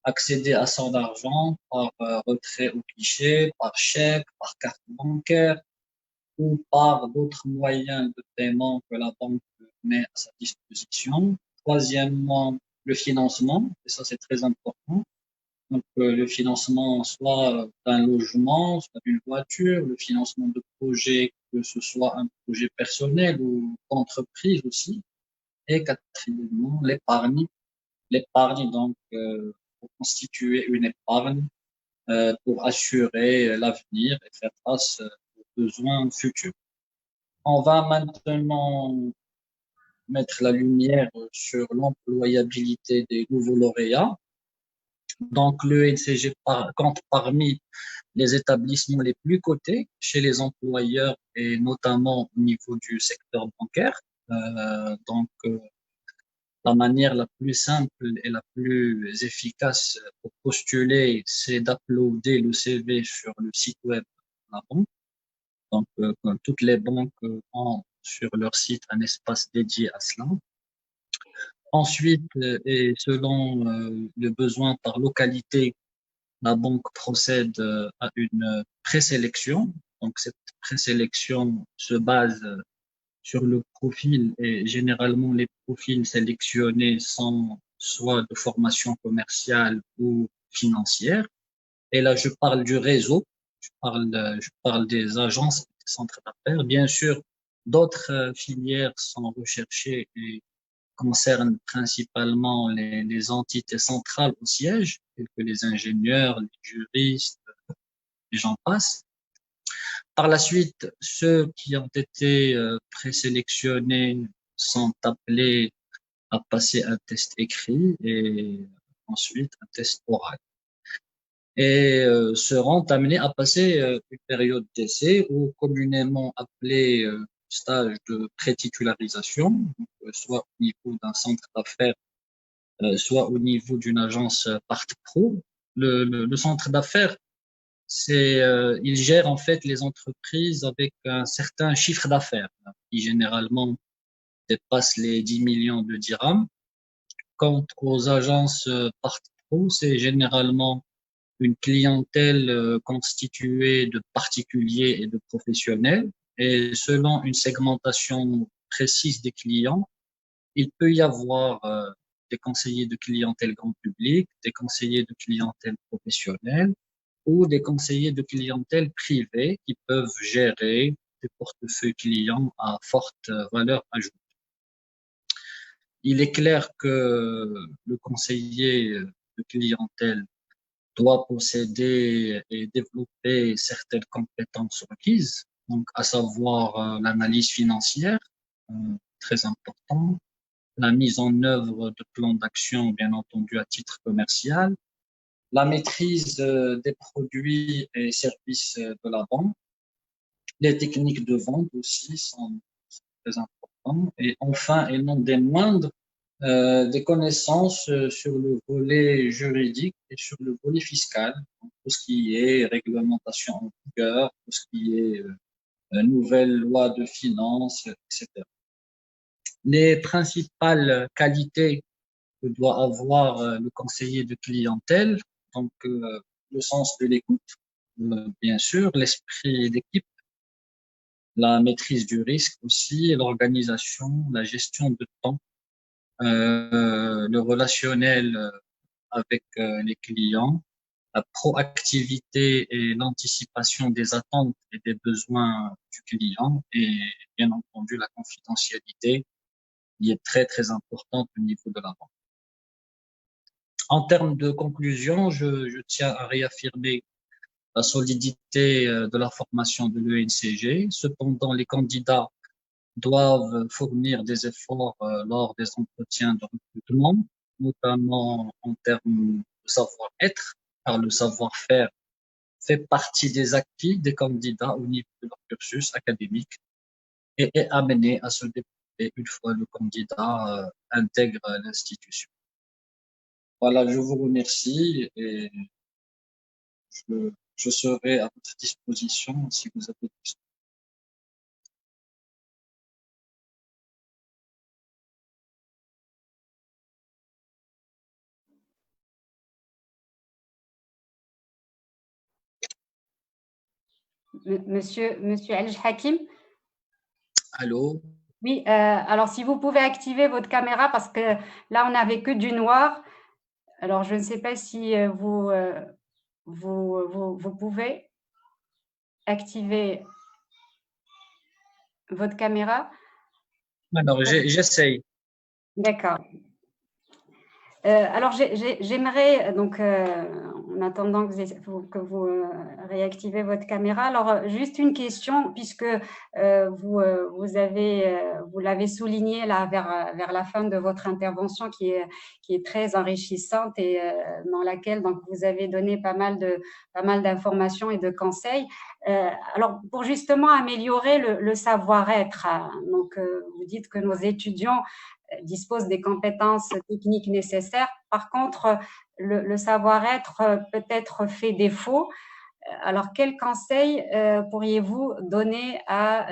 accéder à son argent par retrait au guichet, par chèque, par carte bancaire ou par d'autres moyens de paiement que la banque met à sa disposition. Troisièmement, le financement, et ça c'est très important. Donc le financement soit d'un logement, soit d'une voiture, le financement de projets, que ce soit un projet personnel ou d'entreprise aussi. Et quatrièmement, l'épargne. L'épargne, donc, pour constituer une épargne pour assurer l'avenir et faire face aux besoins futurs. On va maintenant mettre la lumière sur l'employabilité des nouveaux lauréats. Donc, le NCG compte parmi les établissements les plus cotés chez les employeurs et notamment au niveau du secteur bancaire. La manière la plus simple et la plus efficace pour postuler, c'est d'uploader le CV sur le site web de la banque. Donc, comme toutes les banques ont sur leur site un espace dédié à cela. Ensuite, et selon le besoin par localité, la banque procède à une présélection. Donc, cette présélection se base sur le profil et généralement les profils sélectionnés sont soit de formation commerciale ou financière. Et là, je parle du réseau, je parle des agences, des centres d'affaires. Bien sûr, d'autres filières sont recherchées et concernent principalement les entités centrales au siège, telles que les ingénieurs, les juristes, et j'en passe. Par la suite, ceux qui ont été présélectionnés sont appelés à passer un test écrit et ensuite un test oral. Et seront amenés à passer une période d'essai ou communément appelée stage de pré-titularisation, soit au niveau d'un centre d'affaires, soit au niveau d'une agence PartPro. Le centre d'affaires, il gère en fait les entreprises avec un certain chiffre d'affaires qui généralement dépasse les 10 millions de dirhams. Quant aux agences PartPro, c'est généralement une clientèle constituée de particuliers et de professionnels. Et selon une segmentation précise des clients, il peut y avoir des conseillers de clientèle grand public, des conseillers de clientèle professionnelle ou des conseillers de clientèle privée qui peuvent gérer des portefeuilles clients à forte valeur ajoutée. Il est clair que le conseiller de clientèle doit posséder et développer certaines compétences requises, donc à savoir l'analyse financière, très important, la mise en œuvre de plans d'action, bien entendu à titre commercial, la maîtrise des produits et services de la banque, les techniques de vente aussi sont très importantes, et enfin, et non des moindres, des connaissances sur le volet juridique et sur le volet fiscal, donc tout ce qui est réglementation en vigueur, tout ce qui est nouvelle loi de finances, etc. Les principales qualités que doit avoir le conseiller de clientèle, donc le sens de l'écoute, bien sûr, l'esprit d'équipe, la maîtrise du risque aussi, l'organisation, la gestion de temps, le relationnel avec les clients, la proactivité et l'anticipation des attentes et des besoins du client et bien entendu la confidentialité qui est très très importante au niveau de la vente. En termes de conclusion, je tiens à réaffirmer la solidité de la formation de l'ENCG. Cependant, les candidats doivent fournir des efforts lors des entretiens de recrutement, notamment en termes de savoir-être, car le savoir-faire fait partie des acquis des candidats au niveau de leur cursus académique et est amené à se développer une fois le candidat intègre l'institution. Voilà, je vous remercie et je serai à votre disposition si vous avez des questions. Monsieur El Hakim? Allô? Oui, alors si vous pouvez activer votre caméra parce que là, on n'avait que du noir. Alors, je ne sais pas si vous pouvez activer votre caméra. Alors, j'essaye. D'accord. Alors, j'aimerais, donc, en attendant que vous réactivez votre caméra, alors juste une question, puisque vous l'avez souligné là vers la fin de votre intervention, qui est très enrichissante et dans laquelle donc vous avez donné pas mal d'informations et de conseils. Alors, pour justement améliorer le savoir-être, hein, donc vous dites que nos étudiants disposent des compétences techniques nécessaires. Par contre, le savoir-être peut-être fait défaut. Alors, quels conseils pourriez-vous donner à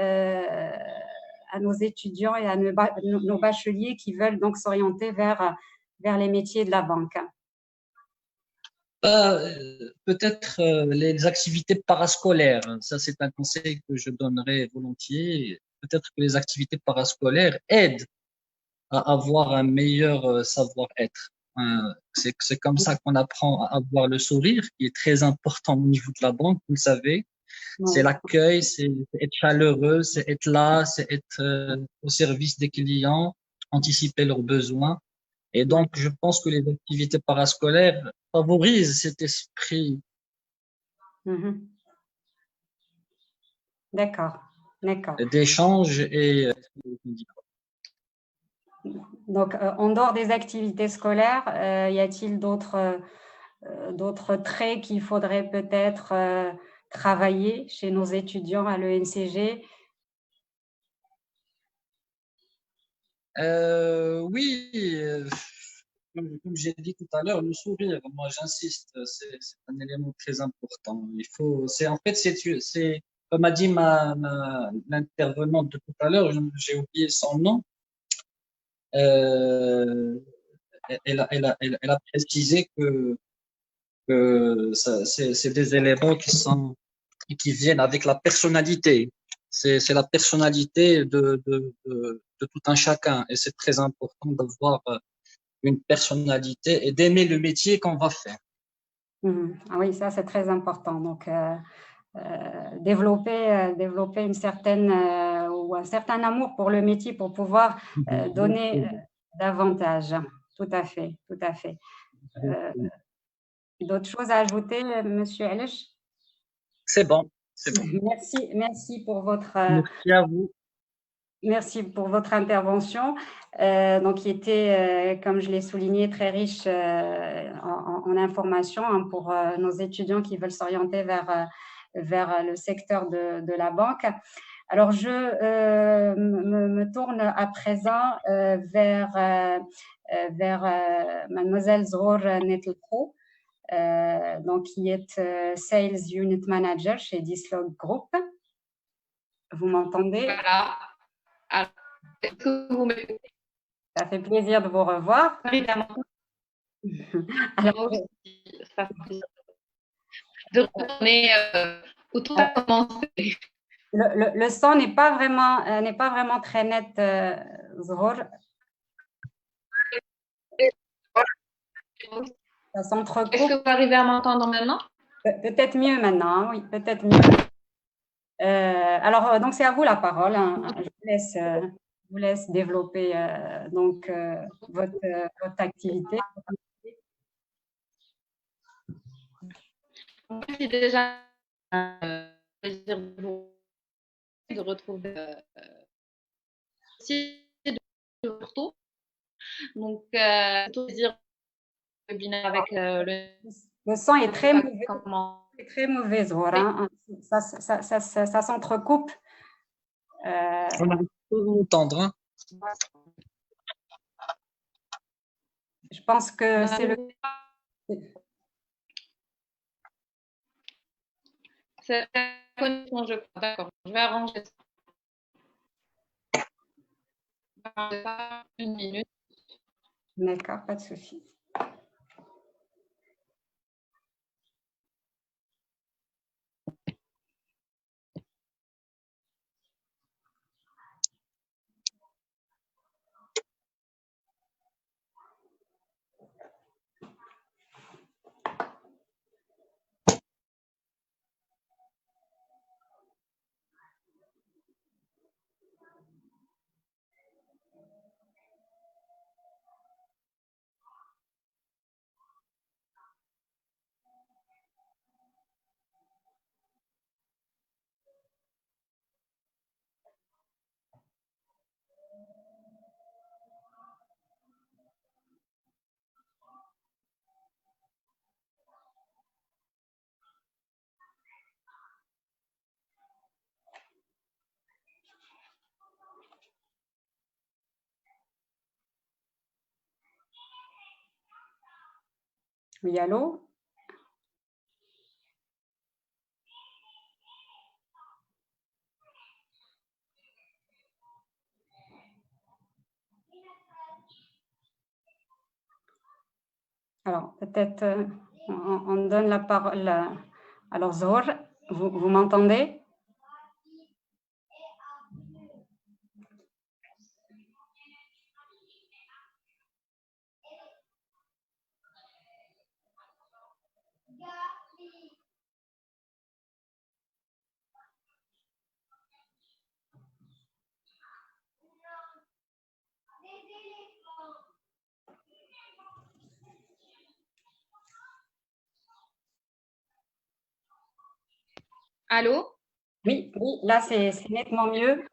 nos étudiants et à nos bacheliers qui veulent donc s'orienter vers les métiers de la banque? Peut-être les activités parascolaires. Ça, c'est un conseil que je donnerais volontiers. Peut-être que les activités parascolaires aident à avoir un meilleur savoir-être. C'est comme ça qu'on apprend à avoir le sourire, qui est très important au niveau de la banque, vous le savez. C'est l'accueil, c'est être chaleureux, c'est être là, c'est être au service des clients, anticiper leurs besoins. Et donc, je pense que les activités parascolaires favorisent cet esprit. D'accord, d'accord. D'échange et donc, en dehors des activités scolaires, y a-t-il d'autres traits qu'il faudrait peut-être travailler chez nos étudiants à l'ENCG? Oui, comme j'ai dit tout à l'heure, le sourire, moi j'insiste, c'est un élément très important. En fait, c'est, comme a dit l'intervenante de tout à l'heure, j'ai oublié son nom. Elle a précisé que c'est des éléments qui viennent avec la personnalité. C'est la personnalité de tout un chacun et c'est très important d'avoir une personnalité et d'aimer le métier qu'on va faire. Ah oui, ça c'est très important. Donc, développer une certaine ou un certain amour pour le métier pour pouvoir donner davantage. Tout à fait, tout à fait. D'autres choses à ajouter, Monsieur Elech? C'est bon, c'est bon. Merci pour votre. Merci à vous. Merci pour votre intervention, donc qui était, comme je l'ai souligné, très riche en informations hein, pour nos étudiants qui veulent s'orienter vers le secteur de la banque. Alors, je me tourne à présent vers Mademoiselle Zhor Netelpro, donc qui est Sales Unit Manager chez Dislog Group. Vous m'entendez? Voilà. Alors, est-ce que vous m'écoutez? Ça fait plaisir de vous revoir. Évidemment. Alors, ça fait plaisir de retourner où tout a commencé. Le son n'est pas vraiment très net, Zhor. Ça s'entrecoupe. Est-ce que vous arrivez à m'entendre maintenant? Peut-être mieux maintenant, hein, oui, peut-être mieux. Alors, donc c'est à vous la parole. Hein. Je vous laisse développer donc votre activité. Merci déjà. Plaisir de retrouver de retour. Donc, plaisir avec le son est très mauvais. C'est très mauvais, Zhor. Hein. Ça s'entrecoupe. On n'arrive pas à vous entendre. Hein. Je pense que c'est le. C'est la connexion, je crois. D'accord, je vais arranger ça. Une minute. D'accord, pas de souci. Oui, allô? Alors, peut-être on donne la parole. Alors, Zohor, vous m'entendez? Allô? Oui, oui, là, c'est nettement mieux.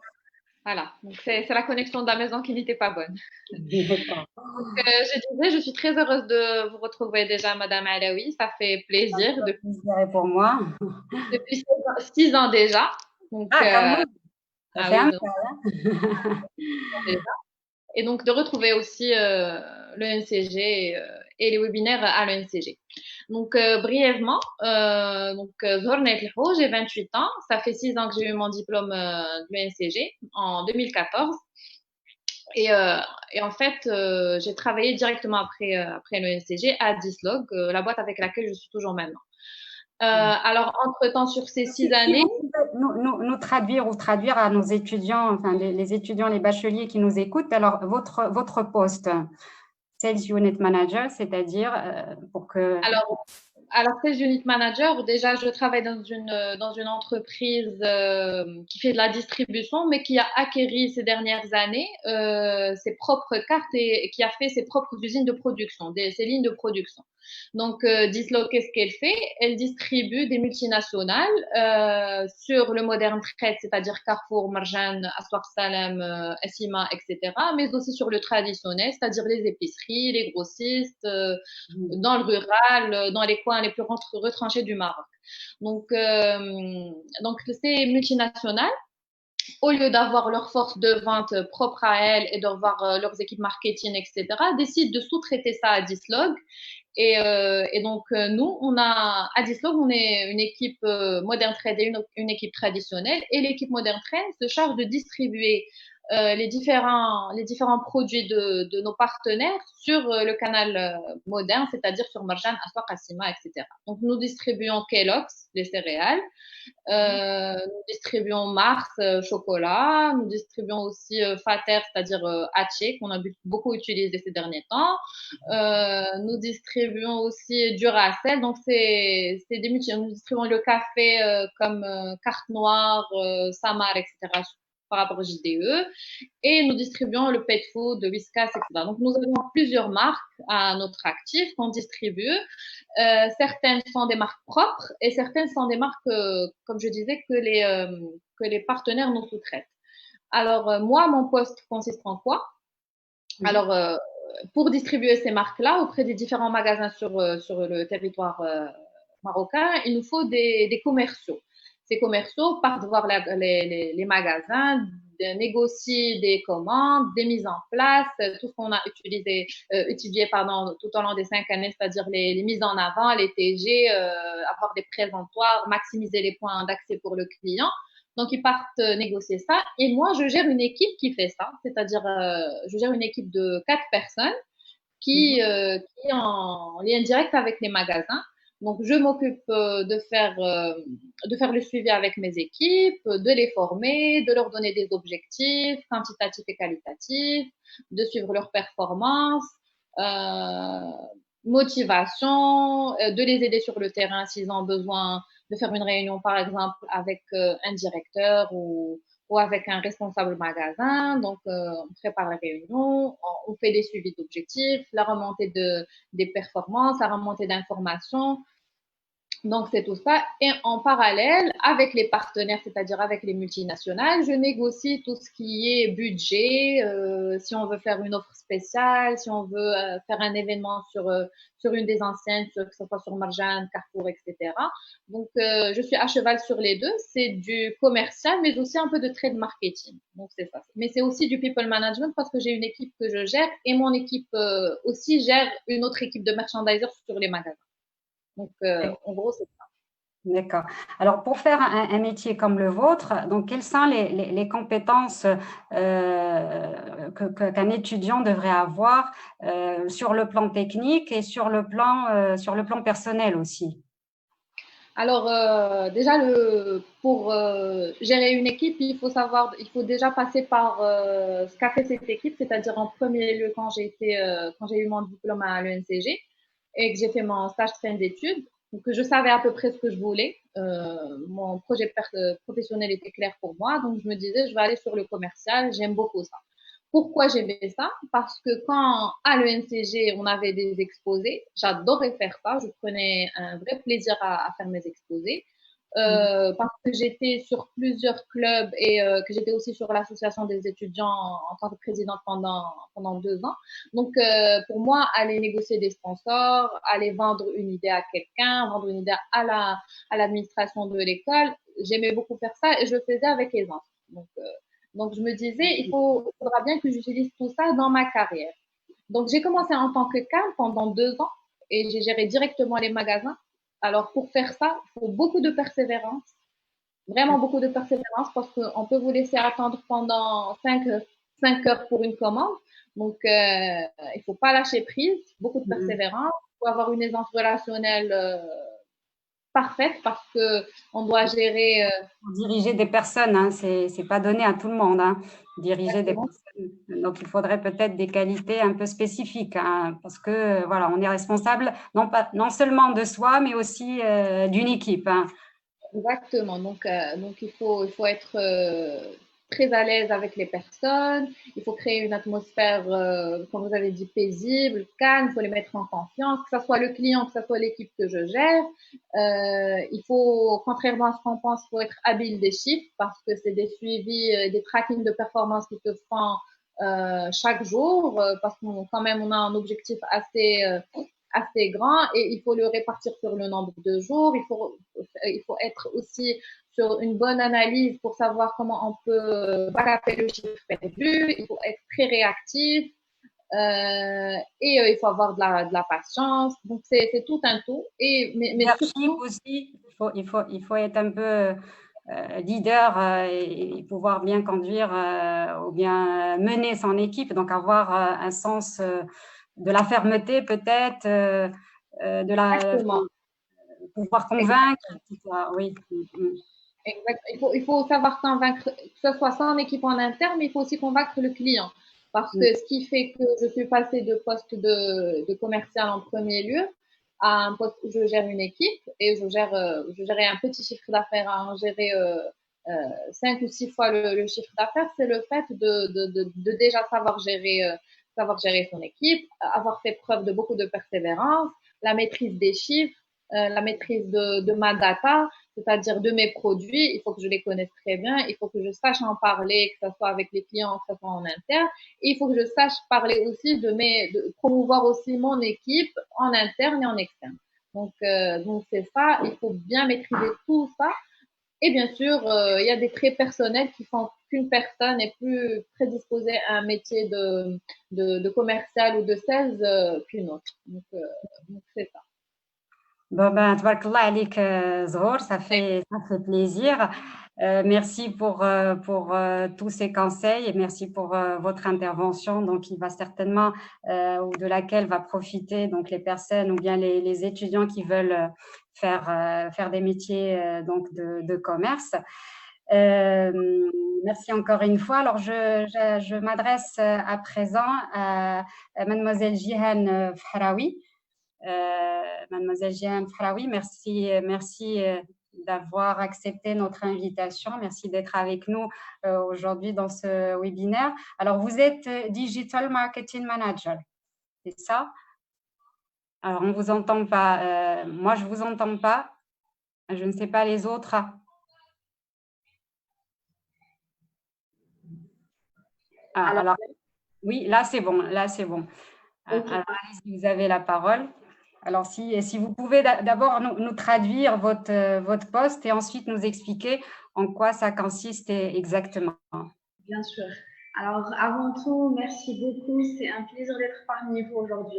Voilà, donc c'est la connexion de la maison qui n'était pas bonne. D'accord. Je disais, je suis très heureuse de vous retrouver déjà, Madame Alaoui. Ça fait plaisir C'est pour moi. depuis 6 ans déjà. Donc, Ah, quand même, ça ah fait oui, un donc, peu. 6 ans déjà. Et donc de retrouver aussi le NCG et les webinaires à l'ENCG. Donc brièvement, Zohar Nait Lhou, j'ai 28 ans. Ça fait 6 ans que j'ai eu mon diplôme de l'ENCG en 2014. Et, euh, et en fait, j'ai travaillé directement après le NCG à Dislog, la boîte avec laquelle je suis toujours maintenant. Alors, entre-temps, sur ces 6 Si années, vous pouvez nous traduire ou traduire à nos étudiants, enfin les étudiants, les bacheliers qui nous écoutent, alors votre poste, Sales Unit Manager, c'est-à-dire pour que… alors, Sales Unit Manager, déjà, je travaille dans une entreprise qui fait de la distribution, mais qui a acquéri ces dernières années ses propres cartes et qui a fait ses propres usines de production, ses lignes de production. Donc, Dislo, qu'est-ce qu'elle fait? Elle distribue des multinationales sur le modern trade, c'est-à-dire Carrefour, Marjan, Aswaq Salam, Essima, etc., mais aussi sur le traditionnel, c'est-à-dire les épiceries, les grossistes, dans le rural, dans les coins les plus retranchés du Maroc. Donc ces multinationales, au lieu d'avoir leur force de vente propre à elles et d'avoir leurs équipes marketing, etc., décident de sous-traiter ça à Dislog. Et donc, nous, à Dislog, on est une équipe Modern Trade et une équipe traditionnelle. Et l'équipe Modern Trade se charge de distribuer les différents produits de nos partenaires sur le canal moderne, c'est-à-dire sur Marjan, Aswaq, Assima, etc. Donc, nous distribuons Kellogg's, les céréales. Nous distribuons Mars chocolat, nous distribuons aussi Fater, c'est-à-dire Haché, qu'on a beaucoup utilisé ces derniers temps. Nous distribuons aussi Duracell, donc c'est des multi. Nous distribuons le café comme Carte Noire, Samar, etc. par rapport au JDE. Et nous distribuons le pet food de Whiskas, etc. Donc nous avons plusieurs marques à notre actif qu'on distribue. Certaines sont des marques propres et certaines sont des marques, comme je disais, que les partenaires nous sous-traitent. Alors, moi, mon poste consiste en quoi? Alors, pour distribuer ces marques-là auprès des différents magasins sur le territoire marocain, il nous faut des commerciaux. Ces commerciaux partent voir les magasins, négocient des commandes, des mises en place, tout ce qu'on a étudié tout au long des 5 années, c'est-à-dire les mises en avant, les TG, avoir des présentoirs, maximiser les points d'accès pour le client. Donc, ils partent négocier ça. Et moi, je gère une équipe qui fait ça. C'est-à-dire, je gère une équipe de 4 personnes qui est en lien direct avec les magasins. Donc, je m'occupe de faire le suivi avec mes équipes, de les former, de leur donner des objectifs quantitatifs et qualitatifs, de suivre leurs performances, motivation, de les aider sur le terrain s'ils ont besoin de faire une réunion, par exemple, avec un directeur ou avec un responsable magasin. Donc, on prépare la réunion, on fait des suivis d'objectifs, la remontée des performances, la remontée d'informations. Donc, c'est tout ça. Et en parallèle, avec les partenaires, c'est-à-dire avec les multinationales, je négocie tout ce qui est budget, si on veut faire une offre spéciale, si on veut faire un événement sur une des enseignes, que ce soit sur Marjan, Carrefour, etc. Donc, je suis à cheval sur les deux. C'est du commercial, mais aussi un peu de trade marketing. Donc, c'est ça. Mais c'est aussi du people management parce que j'ai une équipe que je gère et mon équipe aussi gère une autre équipe de merchandisers sur les magasins. Donc, en gros, c'est ça. D'accord. Alors, pour faire un métier comme le vôtre, donc, quelles sont les compétences qu'un étudiant devrait avoir sur le plan technique et sur le plan personnel aussi? Alors, déjà, pour gérer une équipe, il faut déjà passer par ce qu'a fait cette équipe, c'est-à-dire en premier lieu quand j'ai eu mon diplôme à l'ENCG et que j'ai fait mon stage train d'études, que je savais à peu près ce que je voulais. Mon projet professionnel était clair pour moi, donc je me disais, je vais aller sur le commercial, j'aime beaucoup ça. Pourquoi j'aimais ça? Parce que quand à l'ENCG, on avait des exposés, j'adorais faire ça, je prenais un vrai plaisir à faire mes exposés. Parce que j'étais sur plusieurs clubs et que j'étais aussi sur l'association des étudiants en tant que présidente pendant 2 ans. Donc, pour moi, aller négocier des sponsors, aller vendre une idée à quelqu'un, vendre une idée à l'administration de l'école, j'aimais beaucoup faire ça et je le faisais avec aisance. Donc, je me disais, il faudra bien que j'utilise tout ça dans ma carrière. Donc, j'ai commencé en tant que cadre pendant 2 ans et j'ai géré directement les magasins. Alors, pour faire ça, il faut beaucoup de persévérance, vraiment beaucoup de persévérance parce qu'on peut vous laisser attendre pendant 5 heures pour une commande. Donc, il ne faut pas lâcher prise, beaucoup de persévérance. Il faut avoir une aisance relationnelle parfaite parce qu'on doit gérer. Diriger des personnes, hein, c'est pas donné à tout le monde, hein, diriger des personnes. Donc, il faudrait peut-être des qualités un peu spécifiques, hein, parce que voilà, on est responsable non seulement de soi, mais aussi d'une équipe. Hein. Exactement. Donc il faut être très à l'aise avec les personnes. Il faut créer une atmosphère, comme vous avez dit, paisible, calme. Il faut les mettre en confiance, que ce soit le client, que ce soit l'équipe que je gère. Il faut, contrairement à ce qu'on pense, faut être habile des chiffres parce que c'est des suivis, des trackings de performance qui se font chaque jour parce qu'on quand même on a un objectif assez grand et il faut le répartir sur le nombre de jours. Il faut être aussi sur une bonne analyse pour savoir comment on peut rattraper le chiffre perdu. Il faut être très réactif et il faut avoir de la patience. Donc, c'est tout un tout. Mais surtout aussi, il faut être un peu leader et pouvoir bien conduire ou bien mener son équipe, donc avoir un sens de la fermeté peut-être, de la pouvoir convaincre. Oui. Exact. Il faut savoir convaincre, que ce soit son équipe en interne, mais il faut aussi convaincre le client. Parce que ce qui fait que je suis passée de poste de commercial en premier lieu à un poste où je gère une équipe et je gérais un petit chiffre d'affaires à en gérer 5 ou 6 fois le chiffre d'affaires, c'est le fait de déjà savoir gérer son équipe, avoir fait preuve de beaucoup de persévérance, la maîtrise des chiffres, la maîtrise de ma data, c'est-à-dire de mes produits. Il faut que je les connaisse très bien, il faut que je sache en parler, que ce soit avec les clients, que ce soit en interne. Et il faut que je sache parler aussi de promouvoir aussi mon équipe en interne et en externe. Donc c'est ça, il faut bien maîtriser tout ça. Et bien sûr, il y a des traits personnels qui font qu'une personne est plus prédisposée à un métier de commercial ou de sales qu'une autre. Donc c'est ça. Bon, ben, tabarakallah alik, Zohor, ça fait plaisir. Merci pour tous ces conseils et merci pour votre intervention. Donc, il va certainement, ou de laquelle va profiter donc les personnes ou bien les étudiants qui veulent faire des métiers donc de commerce. Merci encore une fois. Alors, je m'adresse à présent à Mademoiselle Jihan Fahraoui. Mademoiselle Jihan Fahraoui, merci d'avoir accepté notre invitation. Merci d'être avec nous aujourd'hui dans ce webinaire. Alors, vous êtes Digital Marketing Manager, c'est ça? Alors, on ne vous entend pas. Moi, je ne vous entends pas. Je ne sais pas les autres. Alors, oui, là, c'est bon. Là, c'est bon. Okay. Alors, allez-y, vous avez la parole. Alors, si vous pouvez d'abord nous traduire votre poste et ensuite nous expliquer en quoi ça consiste exactement. Bien sûr. Alors, avant tout, merci beaucoup. C'est un plaisir d'être parmi vous aujourd'hui.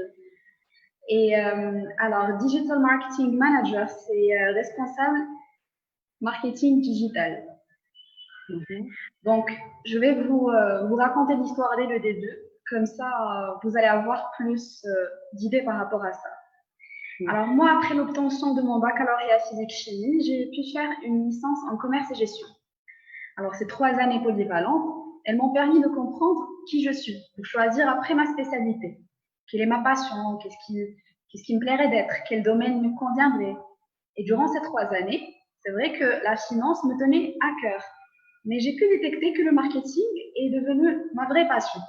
Et alors, Digital Marketing Manager, c'est responsable marketing digital. Donc, je vais vous raconter l'histoire dès le début. Comme ça, vous allez avoir plus d'idées par rapport à ça. Alors, moi, après l'obtention de mon baccalauréat physique-chimie, j'ai pu faire une licence en commerce et gestion. Alors, ces 3 années polyvalentes, elles m'ont permis de comprendre qui je suis, de choisir après ma spécialité. Quelle est ma passion, qu'est-ce qui me plairait d'être, quel domaine me conviendrait. Et durant ces 3 années, c'est vrai que la finance me tenait à cœur. Mais j'ai pu détecter que le marketing est devenu ma vraie passion.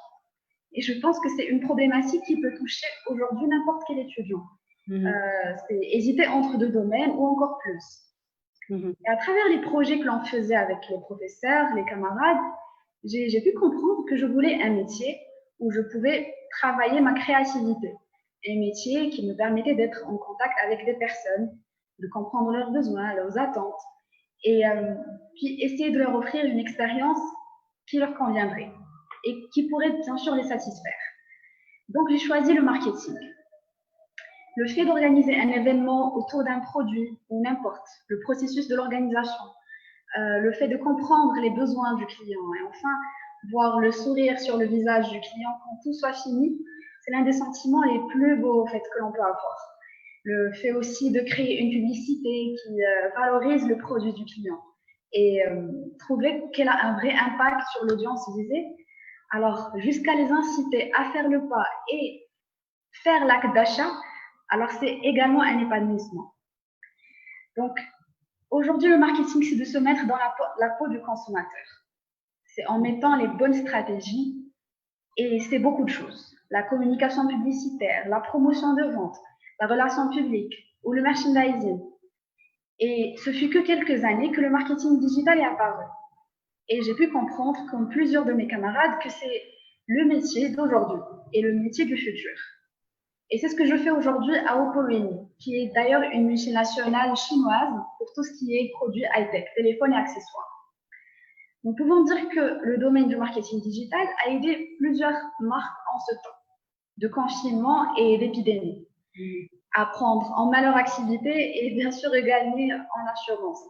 Et je pense que c'est une problématique qui peut toucher aujourd'hui n'importe quel étudiant. C'est hésiter entre 2 domaines ou encore plus. Et à travers les projets que l'on faisait avec les professeurs, les camarades, j'ai pu comprendre que je voulais un métier où je pouvais travailler ma créativité. Un métier qui me permettait d'être en contact avec des personnes, de comprendre leurs besoins, leurs attentes, et puis essayer de leur offrir une expérience qui leur conviendrait et qui pourrait bien sûr les satisfaire. Donc j'ai choisi le marketing. Le fait d'organiser un événement autour d'un produit ou n'importe, le processus de l'organisation, le fait de comprendre les besoins du client et enfin voir le sourire sur le visage du client quand tout soit fini, c'est l'un des sentiments les plus beaux en fait, que l'on peut avoir. Le fait aussi de créer une publicité qui valorise le produit du client et trouver qu'elle a un vrai impact sur l'audience visée, alors jusqu'à les inciter à faire le pas et faire l'acte d'achat, alors c'est également un épanouissement. Donc, aujourd'hui, le marketing, c'est de se mettre dans la peau du consommateur. C'est en mettant les bonnes stratégies et c'est beaucoup de choses. La communication publicitaire, la promotion de vente, la relation publique ou le merchandising. Et ce fut que quelques années que le marketing digital est apparu. Et j'ai pu comprendre, comme plusieurs de mes camarades, que c'est le métier d'aujourd'hui et le métier du futur. Et c'est ce que je fais aujourd'hui à Oppo Reni, qui est d'ailleurs une multinationale chinoise pour tout ce qui est produits high-tech, téléphones et accessoires. Nous pouvons dire que le domaine du marketing digital a aidé plusieurs marques en ce temps de confinement et d'épidémie à prendre en main leur activité et bien sûr gagner en assurance.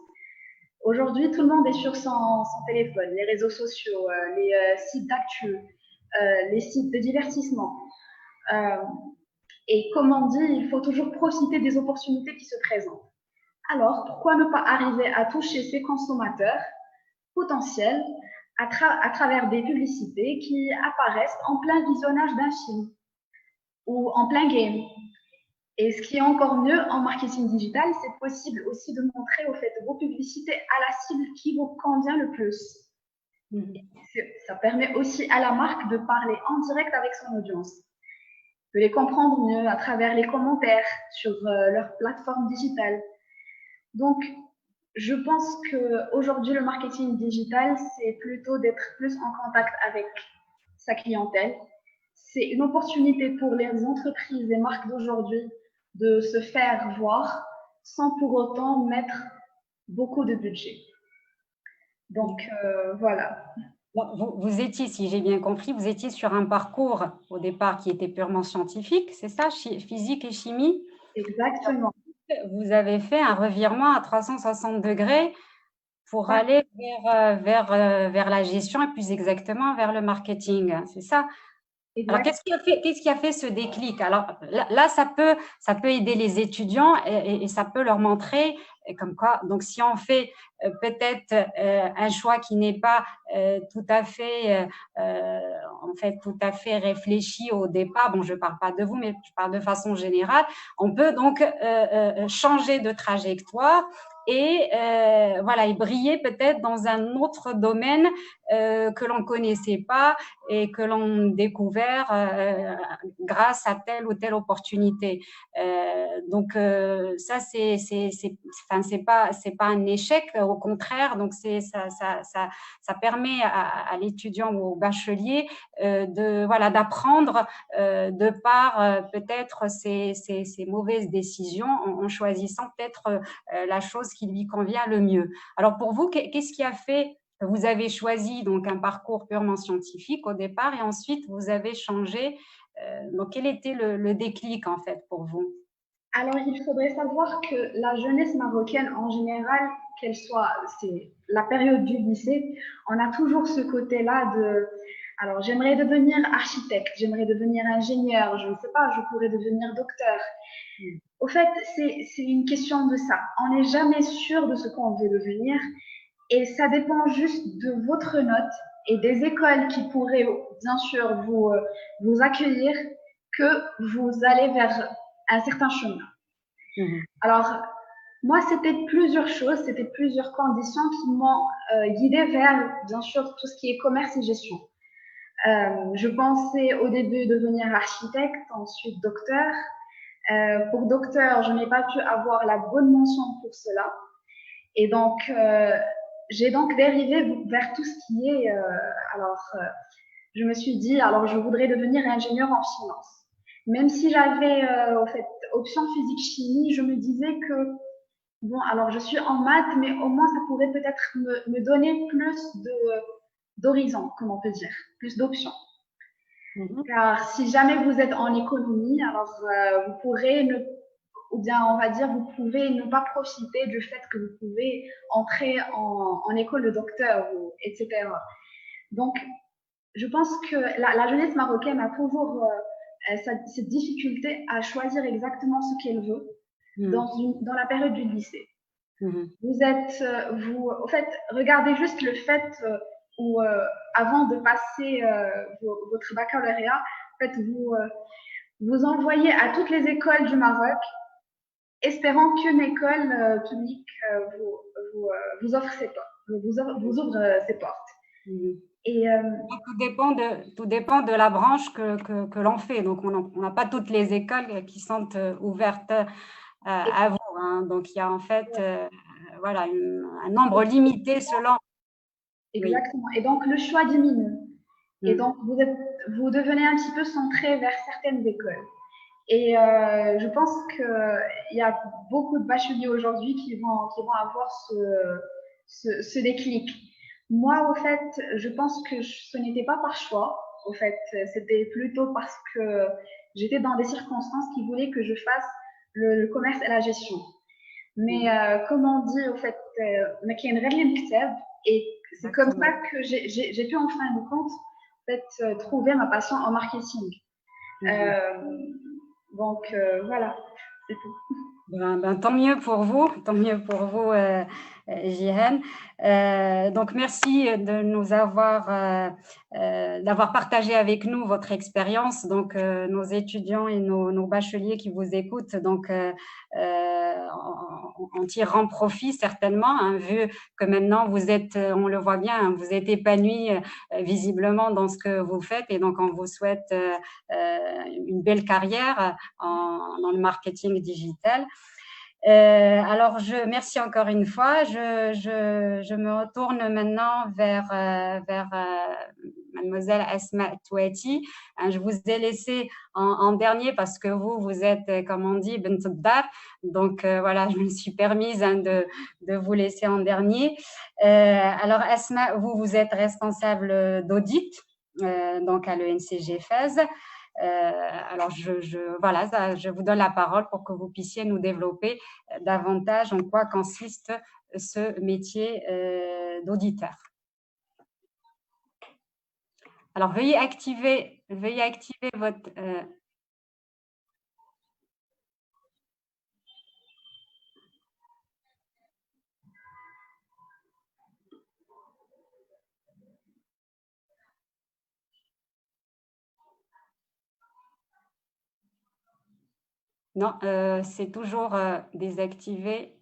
Aujourd'hui, tout le monde est sur son téléphone, les réseaux sociaux, les sites d'actu, les sites de divertissement. Et comme on dit, il faut toujours profiter des opportunités qui se présentent. Alors, pourquoi ne pas arriver à toucher ces consommateurs potentiels à travers des publicités qui apparaissent en plein visionnage d'un film ou en plein game? Et ce qui est encore mieux en marketing digital, c'est possible aussi de montrer au fait vos publicités à la cible qui vous convient le plus. Ça permet aussi à la marque de parler en direct avec son audience, de les comprendre mieux à travers les commentaires sur leur plateforme digitale. Donc, je pense qu'aujourd'hui, le marketing digital, c'est plutôt d'être plus en contact avec sa clientèle. C'est une opportunité pour les entreprises et marques d'aujourd'hui de se faire voir sans pour autant mettre beaucoup de budget. Donc, voilà. Vous étiez, si j'ai bien compris, vous étiez sur un parcours au départ qui était purement scientifique, c'est ça, physique et chimie? Exactement. Vous avez fait un revirement à 360 degrés pour aller vers la gestion et plus exactement vers le marketing, c'est ça? Alors, qu'est-ce qui a fait ce déclic? Alors là, ça peut aider les étudiants et ça peut leur montrer comme quoi. Donc, si on fait peut-être un choix qui n'est pas tout à fait réfléchi au départ. Bon, je ne parle pas de vous, mais je parle de façon générale. On peut donc changer de trajectoire et voilà, et briller peut-être dans un autre domaine que l'on ne connaissait pas et que l'on découvert grâce à telle ou telle opportunité. Donc ça, c'est pas un échec, au contraire. Donc ça permet à l'étudiant ou au bachelier d'apprendre de par peut-être ces mauvaises décisions en choisissant peut-être la chose qui lui convient le mieux. Alors pour vous, qu'est-ce qui a fait que vous avez choisi donc un parcours purement scientifique au départ et ensuite vous avez changé? Donc quel était le déclic en fait pour vous? Alors, il faudrait savoir que la jeunesse marocaine en général, c'est la période du lycée, on a toujours ce côté-là alors j'aimerais devenir architecte, j'aimerais devenir ingénieur, je ne sais pas, je pourrais devenir docteur. Au fait, c'est une question de ça. On n'est jamais sûr de ce qu'on veut devenir et ça dépend juste de votre note et des écoles qui pourraient bien sûr vous accueillir que vous allez vers un certain chemin. Alors, moi, c'était plusieurs choses, c'était plusieurs conditions qui m'ont guidée vers, bien sûr, tout ce qui est commerce et gestion. Je pensais au début devenir architecte, ensuite docteur. Pour docteur, je n'ai pas pu avoir la bonne mention pour cela. Et donc, j'ai donc dérivé vers tout ce qui est... je me suis dit, alors je voudrais devenir ingénieur en finance. Même si j'avais, en fait, option physique-chimie, je me disais que, bon, alors je suis en maths, mais au moins ça pourrait peut-être me donner plus d'horizons, comme on peut dire, plus d'options. Car si jamais vous êtes en économie, alors vous pourrez ou bien on va dire, vous pouvez ne pas profiter du fait que vous pouvez entrer en école de docteur, etc. Donc, je pense que la jeunesse marocaine a toujours cette difficulté à choisir exactement ce qu'elle veut dans la période du lycée. En fait, regardez juste le fait où, avant de passer votre baccalauréat, en fait, vous envoyez à toutes les écoles du Maroc, espérant qu'une école publique vous offre ses portes, vous ouvre ses portes. Et tout dépend de la branche que l'on fait. Donc, on n'a pas toutes les écoles qui sont ouvertes à vous. Hein. Donc, il y a en fait voilà, un nombre limité selon... Exactement. Oui. Et donc, le choix diminue. Et donc, vous devenez un petit peu centré vers certaines écoles. Et je pense qu'il y a beaucoup de bacheliers aujourd'hui qui vont avoir ce déclic. Moi, au fait, je pense que ce n'était pas par choix. Au fait, c'était plutôt parce que j'étais dans des circonstances qui voulaient que je fasse le commerce et la gestion. Mais comme on dit, au fait, et c'est comme ça que j'ai pu en fin de compte en fait, trouver ma passion en marketing. Donc voilà, c'est tout. Tant mieux pour vous, Jihan. Donc merci de nous d'avoir partagé avec nous votre expérience. Donc nos étudiants et nos bacheliers qui vous écoutent, donc en tirant profit certainement, hein, vu que maintenant vous êtes, on le voit bien, hein, vous êtes épanoui visiblement dans ce que vous faites et donc on vous souhaite une belle carrière dans le marketing digital. Alors, merci encore une fois. Je me retourne maintenant vers mademoiselle Asma Touati. Je vous ai laissé en dernier parce que vous êtes, comme on dit, bint dar. Donc, voilà, je me suis permise de vous laisser en dernier. Alors, Asma, vous êtes responsable d'audit donc à l'ENCG Fès. Alors, je vous donne la parole pour que vous puissiez nous développer davantage en quoi consiste ce métier d'auditeur. Alors, veuillez activer votre... Non, c'est toujours désactivé.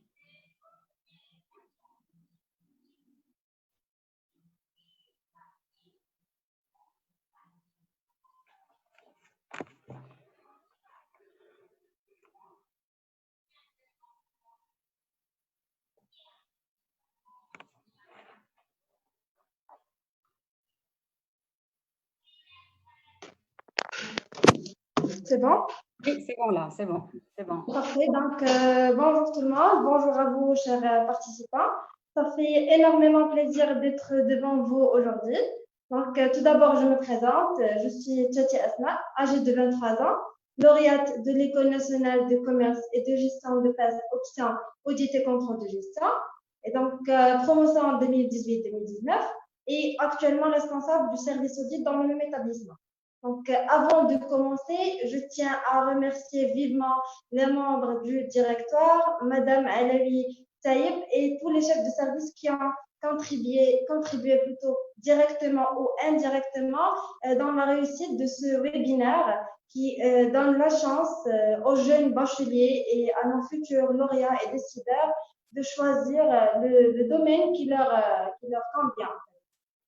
c'est bon? Oui, c'est bon là, c'est bon. Parfait. Donc, bonjour tout le monde. Bonjour à vous, chers participants. Ça fait énormément plaisir d'être devant vous aujourd'hui. Donc, tout d'abord, je me présente. Je suis Tchati Asma, âgée de 23 ans, lauréate de l'École nationale de commerce et de gestion de phase option audit et contrôle de gestion. Et donc, promotion en 2018-2019 et actuellement responsable du service audit dans le même établissement. Donc, avant de commencer, je tiens à remercier vivement les membres du directoire, Madame Alawi Taïb et tous les chefs de service qui ont contribué plutôt directement ou indirectement dans la réussite de ce webinaire qui donne la chance aux jeunes bacheliers et à nos futurs lauréats et décideurs de choisir le domaine qui leur convient.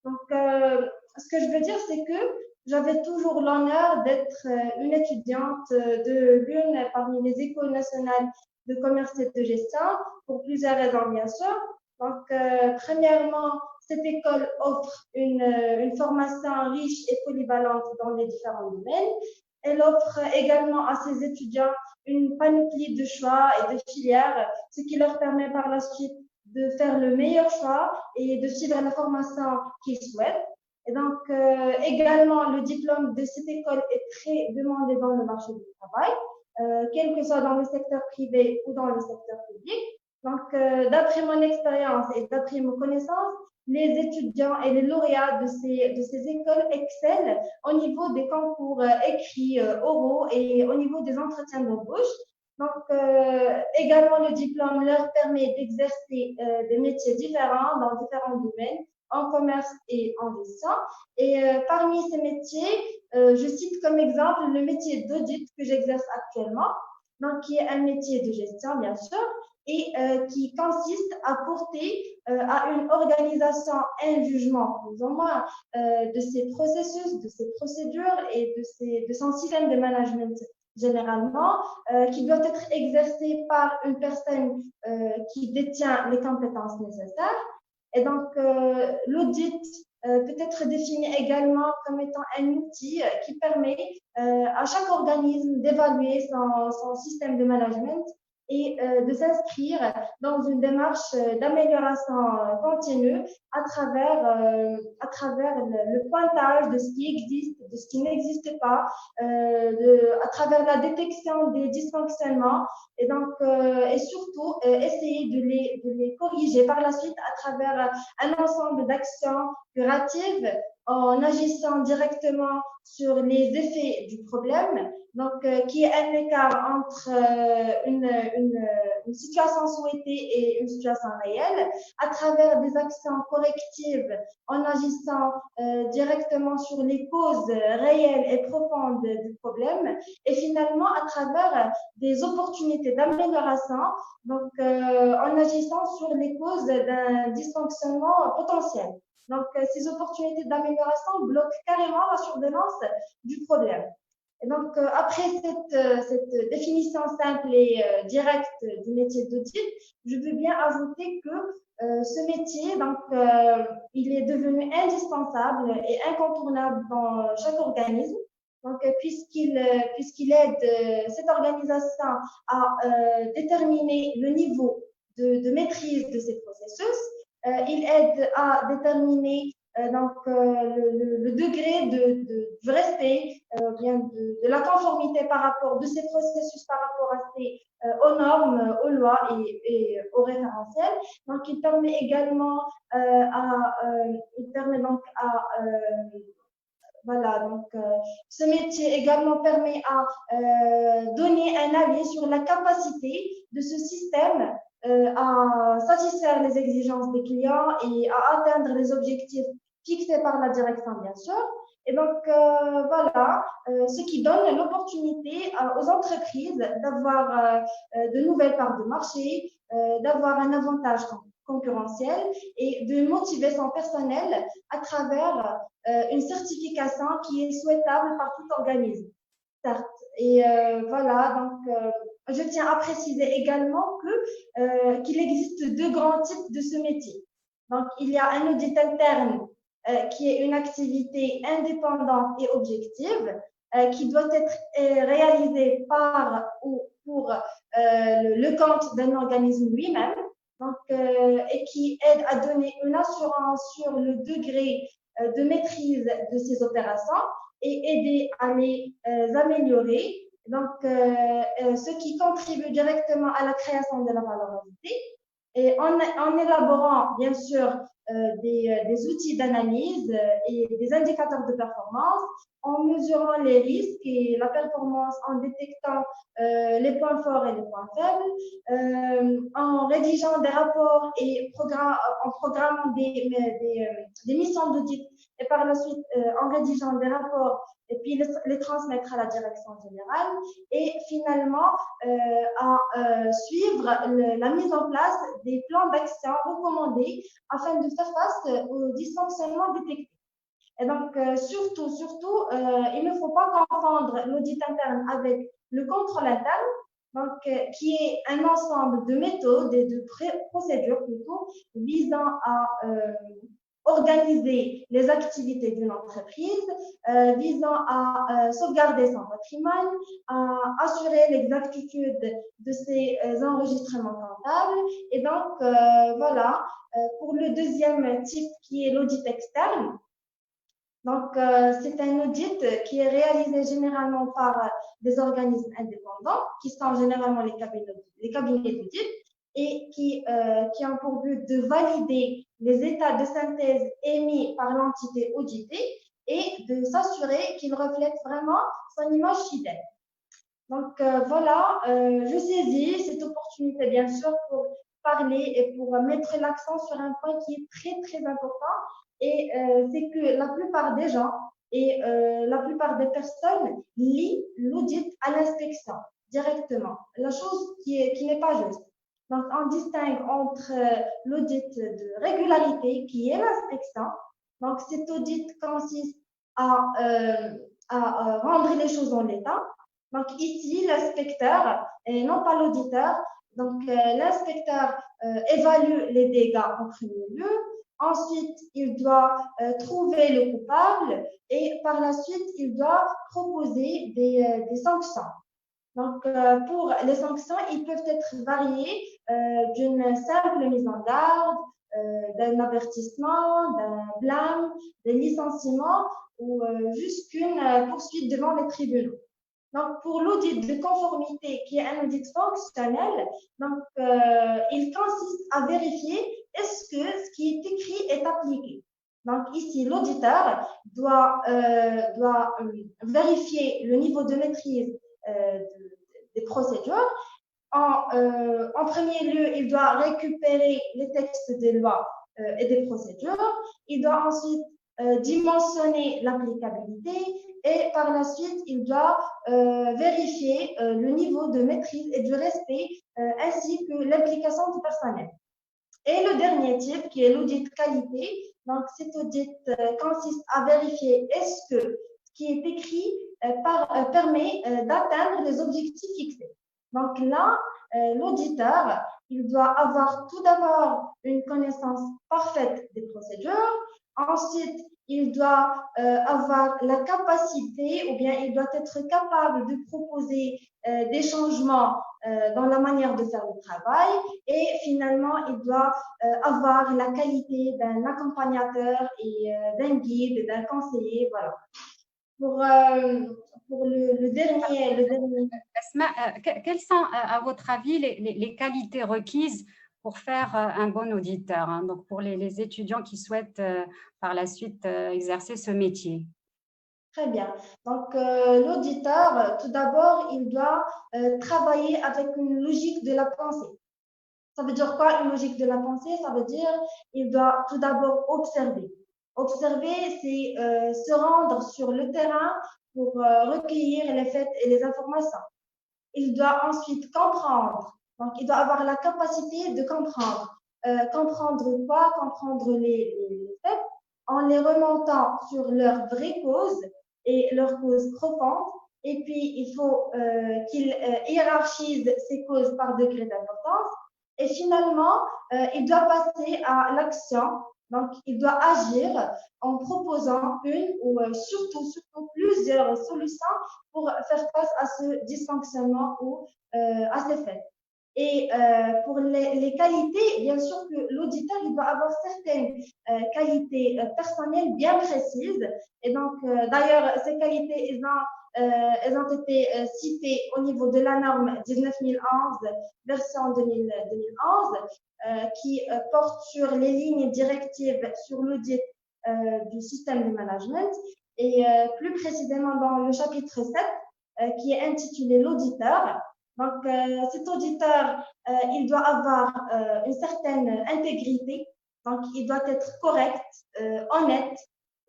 Donc, ce que je veux dire, c'est que j'avais toujours l'honneur d'être une étudiante de l'une parmi les écoles nationales de commerce et de gestion, pour plusieurs raisons, bien sûr. Donc, premièrement, cette école offre une formation riche et polyvalente dans les différents domaines. Elle offre également à ses étudiants une panoplie de choix et de filières, ce qui leur permet par la suite de faire le meilleur choix et de suivre la formation qu'ils souhaitent. Et donc, également, le diplôme de cette école est très demandé dans le marché du travail, quel que soit dans le secteur privé ou dans le secteur public. Donc, d'après mon expérience et d'après mes connaissances, les étudiants et les lauréats de ces écoles excellent au niveau des concours écrits, oraux et au niveau des entretiens d'embauche. Donc, également, le diplôme leur permet d'exercer des métiers différents dans différents domaines, en commerce et en gestion. Et parmi ces métiers, je cite comme exemple le métier d'audit que j'exerce actuellement, donc qui est un métier de gestion, bien sûr, et qui consiste à porter à une organisation un jugement, plus ou moins, de ses processus, de ses procédures et de son système de management généralement, qui doit être exercé par une personne qui détient les compétences nécessaires. Et donc, l'audit peut être défini également comme étant un outil qui permet à chaque organisme d'évaluer son système de management et de s'inscrire dans une démarche d'amélioration continue à travers le pointage de ce qui existe, de ce qui n'existe pas, à travers la détection des dysfonctionnements et donc et surtout essayer de les corriger par la suite à travers un ensemble d'actions curatives en agissant directement sur les effets du problème, donc qui est un écart entre une situation souhaitée et une situation réelle, à travers des actions correctives en agissant directement sur les causes réelles et profondes du problème, et finalement à travers des opportunités d'amélioration, donc en agissant sur les causes d'un dysfonctionnement potentiel. Donc, ces opportunités d'amélioration bloquent carrément la survenance du problème. Et donc, après cette définition simple et directe du métier d'audit, je veux bien ajouter que ce métier, donc, il est devenu indispensable et incontournable dans chaque organisme. Donc, puisqu'il aide cette organisation à déterminer le niveau de maîtrise de ces processus, il aide à déterminer le degré du respect, bien de la conformité par rapport de ces processus par rapport aux normes, aux lois et aux référentiels. Donc, il permet également voilà, donc ce métier également permet à donner un avis sur la capacité de ce système à satisfaire les exigences des clients et à atteindre les objectifs fixés par la direction, bien sûr. Et donc, voilà, ce qui donne l'opportunité aux entreprises d'avoir de nouvelles parts de marché, d'avoir un avantage concurrentiel et de motiver son personnel à travers une certification qui est souhaitable par tout organisme, certes. Et voilà, donc je tiens à préciser également qu'il existe deux grands types de ce métier. Donc, il y a un audit interne qui est une activité indépendante et objective, qui doit être réalisé par ou pour le compte d'un organisme lui-même, donc, et qui aide à donner une assurance sur le degré de maîtrise de ces opérations et aider à les améliorer. Donc, ce qui contribue directement à la création de la valeur ajoutée. Et en élaborant, bien sûr, des outils d'analyse et des indicateurs de performance, en mesurant les risques et la performance, en détectant les points forts et les points faibles, en rédigeant des rapports et en programmant des missions d'audit et par la suite en rédigeant des rapports et puis les transmettre à la direction générale et finalement à suivre la mise en place des plans d'action recommandés afin de faire face aux dysfonctionnements détectés. Et donc, surtout, il ne faut pas confondre l'audit interne avec le contrôle interne, donc, qui est un ensemble de méthodes et de procédures plutôt visant à organiser les activités d'une entreprise, visant à sauvegarder son patrimoine, à assurer l'exactitude de ses enregistrements comptables. Et donc, voilà, pour le deuxième type qui est l'audit externe. Donc, c'est un audit qui est réalisé généralement par des organismes indépendants, qui sont généralement les cabinets d'audit, et qui ont pour but de valider les états de synthèse émis par l'entité auditée et de s'assurer qu'il reflète vraiment son image fidèle. Donc, voilà, je saisis cette opportunité, bien sûr, pour parler et pour mettre l'accent sur un point qui est très, très important. Et c'est que la plupart des gens et la plupart des personnes lient l'audit à l'inspection directement. La chose qui n'est pas juste. Donc, on distingue entre l'audit de régularité, qui est l'inspection. Donc, cet audit consiste à rendre les choses en état. Donc, ici, l'inspecteur, et non pas l'auditeur, donc l'inspecteur évalue les dégâts en premier lieu. Ensuite, il doit trouver le coupable et par la suite, il doit proposer des sanctions. Donc, pour les sanctions, ils peuvent être variées d'une simple mise en garde, d'un avertissement, d'un blâme, d'un licenciement ou jusqu'une poursuite devant les tribunaux. Donc, pour l'audit de conformité, qui est un audit fonctionnel, donc, il consiste à vérifier est-ce que ce qui est écrit est appliqué. Donc, ici, l'auditeur doit vérifier le niveau de maîtrise des procédures. En premier lieu, il doit récupérer les textes des lois et des procédures. Il doit ensuite dimensionner l'applicabilité et par la suite, il doit vérifier le niveau de maîtrise et du respect ainsi que l'implication du personnel. Et le dernier type qui est l'audit qualité, donc cet audit consiste à vérifier est-ce que ce qui est écrit permet d'atteindre les objectifs fixés. Donc là, l'auditeur, il doit avoir tout d'abord une connaissance parfaite des procédures. Ensuite, il doit avoir la capacité ou bien il doit être capable de proposer des changements dans la manière de faire le travail et finalement, il doit avoir la qualité d'un accompagnateur et d'un guide, d'un conseiller, voilà. Pour le dernier. Asma, quelles sont, à votre avis, les qualités requises pour faire un bon auditeur, hein, donc pour les étudiants qui souhaitent par la suite exercer ce métier? Très bien. Donc, l'auditeur, tout d'abord, il doit travailler avec une logique de la pensée. Ça veut dire quoi, une logique de la pensée? Ça veut dire il doit tout d'abord observer. Observer, c'est se rendre sur le terrain pour recueillir les faits et les informations. Il doit ensuite comprendre. Donc, il doit avoir la capacité de comprendre. Comprendre quoi? Comprendre les faits en les remontant sur leurs vraies causes et leurs causes profondes. Et puis, il faut qu'il hiérarchise ces causes par degré d'importance. Et finalement, il doit passer à l'action. Donc, il doit agir en proposant une ou surtout plusieurs solutions pour faire face à ce dysfonctionnement ou à ces faits. Et pour les qualités, bien sûr que l'auditeur il doit avoir certaines qualités personnelles bien précises. Et donc, d'ailleurs, ces qualités, elles ont été citées au niveau de la norme 19011, version 2011, qui porte sur les lignes directives sur l'audit du système de management. Et plus précisément dans le chapitre 7, qui est intitulé l'auditeur. Donc, cet auditeur, il doit avoir une certaine intégrité. Donc, il doit être correct, honnête.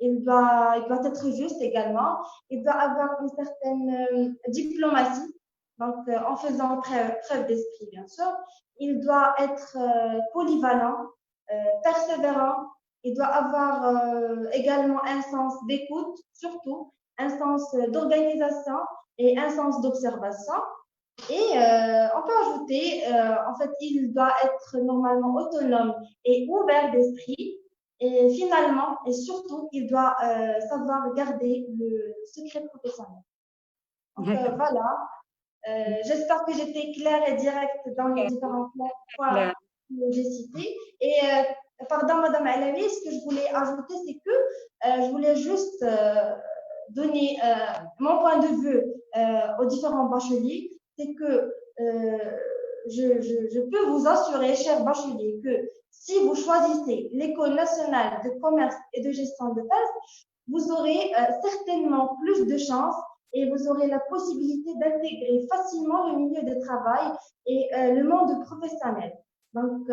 Il doit être juste également. Il doit avoir une certaine diplomatie. Donc, en faisant preuve d'esprit, bien sûr. Il doit être polyvalent, persévérant. Il doit avoir également un sens d'écoute, surtout, un sens d'organisation et un sens d'observation. Et on peut ajouter, en fait, il doit être normalement autonome et ouvert d'esprit. Et finalement, et surtout, il doit savoir garder le secret professionnel. Donc voilà, j'espère que j'étais claire et directe dans les différents points que j'ai cités. Et pardon, Madame Alaoui, ce que je voulais ajouter, c'est que je voulais juste donner mon point de vue aux différents bacheliers. C'est que je peux vous assurer, chers bacheliers, que si vous choisissez l'École nationale de commerce et de gestion de FES, vous aurez certainement plus de chances et vous aurez la possibilité d'intégrer facilement le milieu de travail et le monde professionnel. Donc,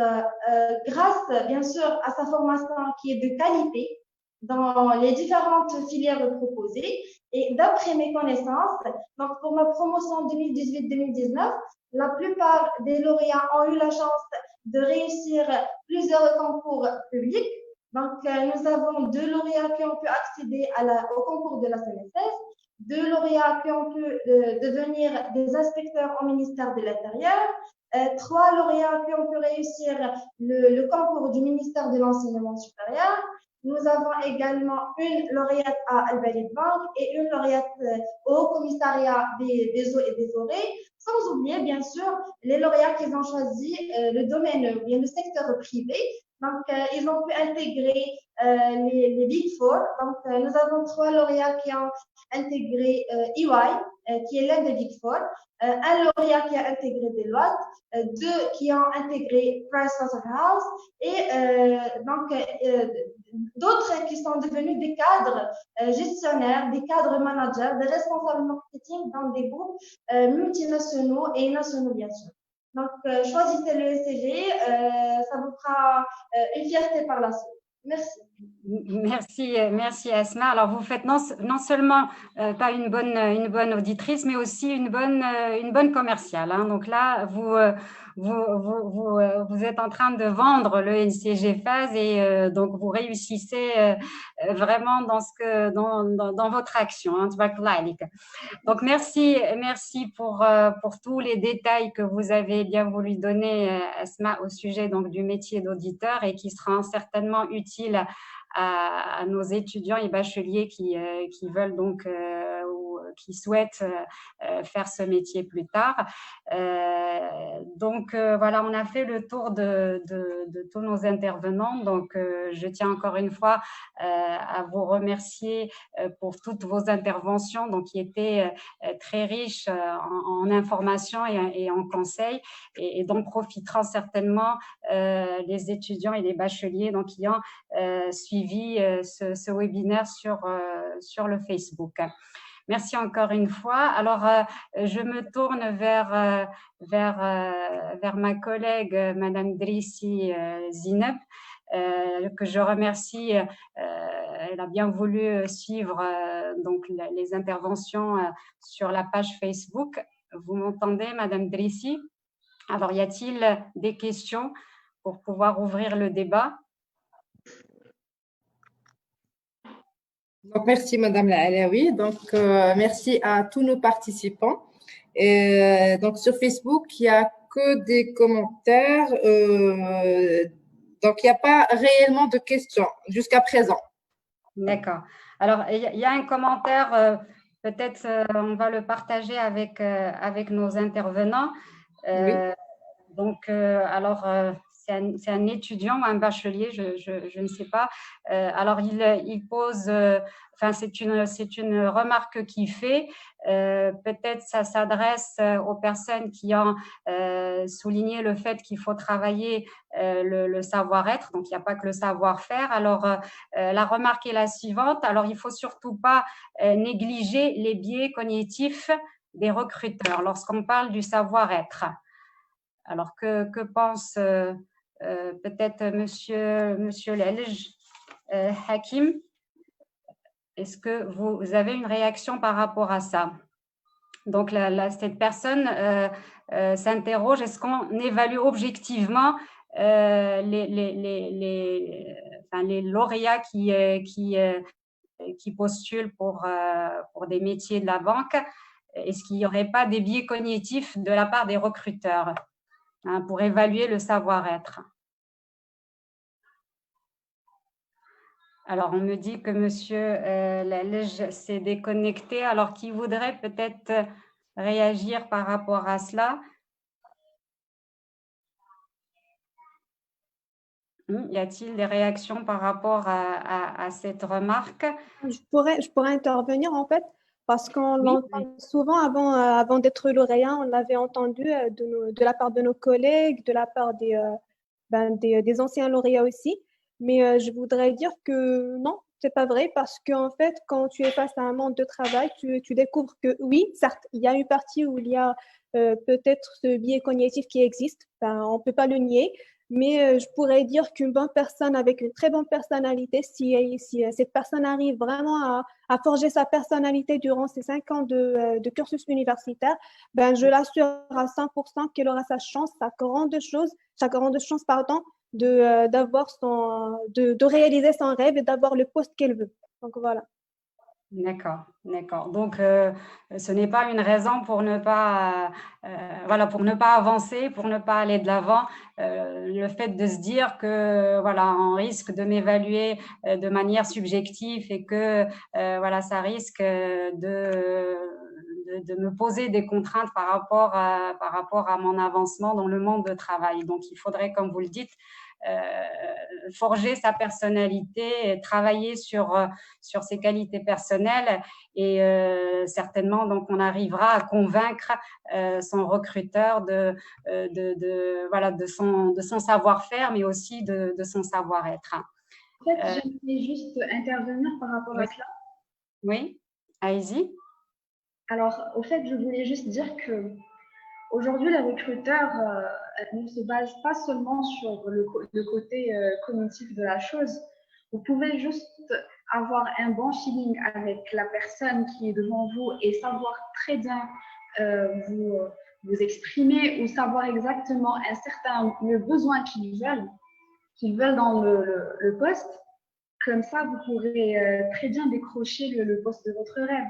grâce, bien sûr, à sa formation qui est de qualité dans les différentes filières proposées, et d'après mes connaissances, donc pour ma promotion 2018-2019, la plupart des lauréats ont eu la chance de réussir plusieurs concours publics. Donc, nous avons 2 lauréats qui ont pu accéder au concours de la CNSS, 2 lauréats qui ont pu devenir des inspecteurs au ministère de l'Intérieur, 3 lauréats qui ont pu réussir le concours du ministère de l'Enseignement supérieur. Nous avons également une lauréate à Al-Balid Bank et une lauréate au commissariat des eaux et des forêts, sans oublier bien sûr les lauréats qui ont choisi le domaine, bien le secteur privé. Donc, ils ont pu intégrer les Big Four. Donc, nous avons 3 lauréats qui ont intégré EY, qui est l'un des Big Four, un lauréat qui a intégré Deloitte, 2 qui ont intégré PricewaterhouseCoopers et donc d'autres qui sont devenus des cadres gestionnaires, des cadres managers, des responsables marketing dans des groupes multinationaux et nationaux, bien sûr. Donc, choisissez le ECG, ça vous fera une fierté par la suite. Merci. Merci Asma. Alors vous faites non seulement pas une bonne auditrice, mais aussi une bonne commerciale. Hein. Donc là, vous êtes en train de vendre le NCG Phase et donc vous réussissez vraiment dans votre action. Hein. Donc merci pour tous les détails que vous avez bien voulu donner, Asma, au sujet donc du métier d'auditeur et qui sera certainement utile à nos étudiants et bacheliers qui veulent donc ou qui souhaitent faire ce métier plus tard. Donc voilà, on a fait le tour de tous nos intervenants. Donc je tiens encore une fois à vous remercier pour toutes vos interventions, donc qui étaient très riches en informations et en conseils, et dont profiteront certainement les étudiants et les bacheliers donc qui ont suivi ce webinaire sur le Facebook. Merci encore une fois. Alors, je me tourne vers ma collègue, Madame Drissi Zineb, que je remercie. Elle a bien voulu suivre donc les interventions sur la page Facebook. Vous m'entendez, Madame Drissi? Alors, y a-t-il des questions pour pouvoir ouvrir le débat? Donc, merci Madame la Alaoui. Donc, merci à tous nos participants. Donc, sur Facebook, il n'y a que des commentaires Donc, il n'y a pas réellement de questions jusqu'à présent. D'accord. Alors, il y a un commentaire, peut-être on va le partager avec nos intervenants. Oui. Donc, alors, c'est un étudiant ou un bachelier, je ne sais pas. Alors, il pose, enfin, c'est une remarque qu'il fait. Peut-être ça s'adresse aux personnes qui ont souligné le fait qu'il faut travailler le savoir-être, donc il n'y a pas que le savoir-faire. Alors, la remarque est la suivante. Alors, il ne faut surtout pas négliger les biais cognitifs des recruteurs lorsqu'on parle du savoir-être. Alors, que pense peut-être Monsieur Lelj, Hakim? Est-ce que vous avez une réaction par rapport à ça? Donc, cette personne s'interroge, est-ce qu'on évalue objectivement les lauréats qui postulent pour des métiers de la banque? Est-ce qu'il n'y aurait pas des biais cognitifs de la part des recruteurs pour évaluer le savoir-être? Alors, on me dit que Monsieur Lelj s'est déconnecté. Alors, qui voudrait peut-être réagir par rapport à cela? Y a-t-il des réactions par rapport à cette remarque? Je pourrais intervenir en fait, parce qu'on Oui. l'entend souvent avant d'être lauréat, on l'avait entendu de la part de nos collègues, de la part des anciens lauréats aussi. Mais je voudrais dire que non, c'est pas vrai, parce qu'en fait, quand tu es face à un monde de travail, tu découvres que oui, certes, il y a une partie où il y a peut-être ce biais cognitif qui existe, on ne peut pas le nier. Mais je pourrais dire qu'une bonne personne avec une très bonne personnalité, si cette personne arrive vraiment à forger sa personnalité durant ces 5 ans de cursus universitaire, ben, je l'assure à 100% qu'elle aura sa chance, sa grande chance, pardon, de réaliser son rêve et d'avoir le poste qu'elle veut. Donc voilà. D'accord, d'accord. Donc, ce n'est pas une raison pour ne pas, voilà, pour ne pas avancer, pour ne pas aller de l'avant. Le fait de se dire que, voilà, on risque de m'évaluer de manière subjective et que, voilà, ça risque de me poser des contraintes par rapport à mon avancement dans le monde de travail. Donc, il faudrait, comme vous le dites, forger sa personnalité, travailler sur ses qualités personnelles et certainement donc on arrivera à convaincre son recruteur voilà, de son savoir-faire, mais aussi de son savoir-être. En fait, j'aimerais juste intervenir par rapport à cela. Oui, allez-y. Alors, au fait, je voulais juste dire que aujourd'hui, les recruteurs ne se basent pas seulement sur le côté cognitif de la chose. Vous pouvez juste avoir un bon feeling avec la personne qui est devant vous et savoir très bien vous exprimer ou savoir exactement le besoin qu'ils veulent dans le poste. Comme ça, vous pourrez très bien décrocher le poste de votre rêve.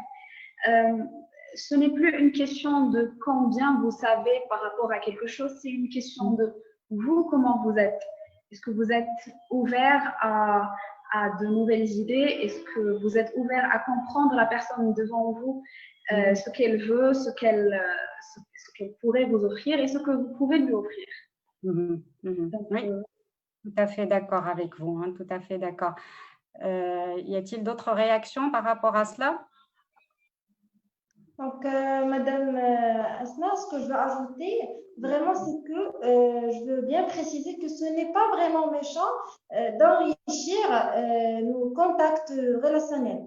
Ce n'est plus une question de combien vous savez par rapport à quelque chose, c'est une question de vous, comment vous êtes. Est-ce que vous êtes ouvert à de nouvelles idées? Est-ce que vous êtes ouvert à comprendre la personne devant vous, ce qu'elle veut, ce qu'elle pourrait vous offrir et ce que vous pouvez lui offrir? Donc, oui, tout à fait d'accord avec vous, hein, tout à fait d'accord. Y a-t-il d'autres réactions par rapport à cela? Donc, Madame Asma, ce que je veux ajouter, vraiment, c'est que je veux bien préciser que ce n'est pas vraiment méchant d'enrichir nos contacts relationnels,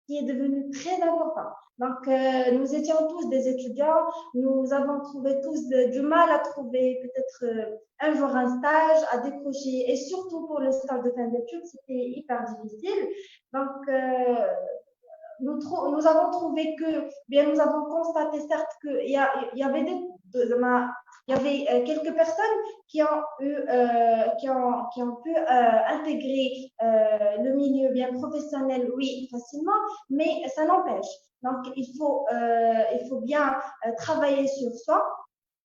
qui est devenu très important. Donc, nous étions tous des étudiants, nous avons trouvé tous du mal à trouver peut-être un jour un stage, à décrocher, et surtout pour le stage de fin d'études, c'était hyper difficile. Donc, nous avons trouvé nous avons constaté certes qu'il y avait quelques personnes qui ont pu intégrer le milieu bien professionnel, oui, facilement, mais ça n'empêche. Donc, il faut bien travailler sur soi.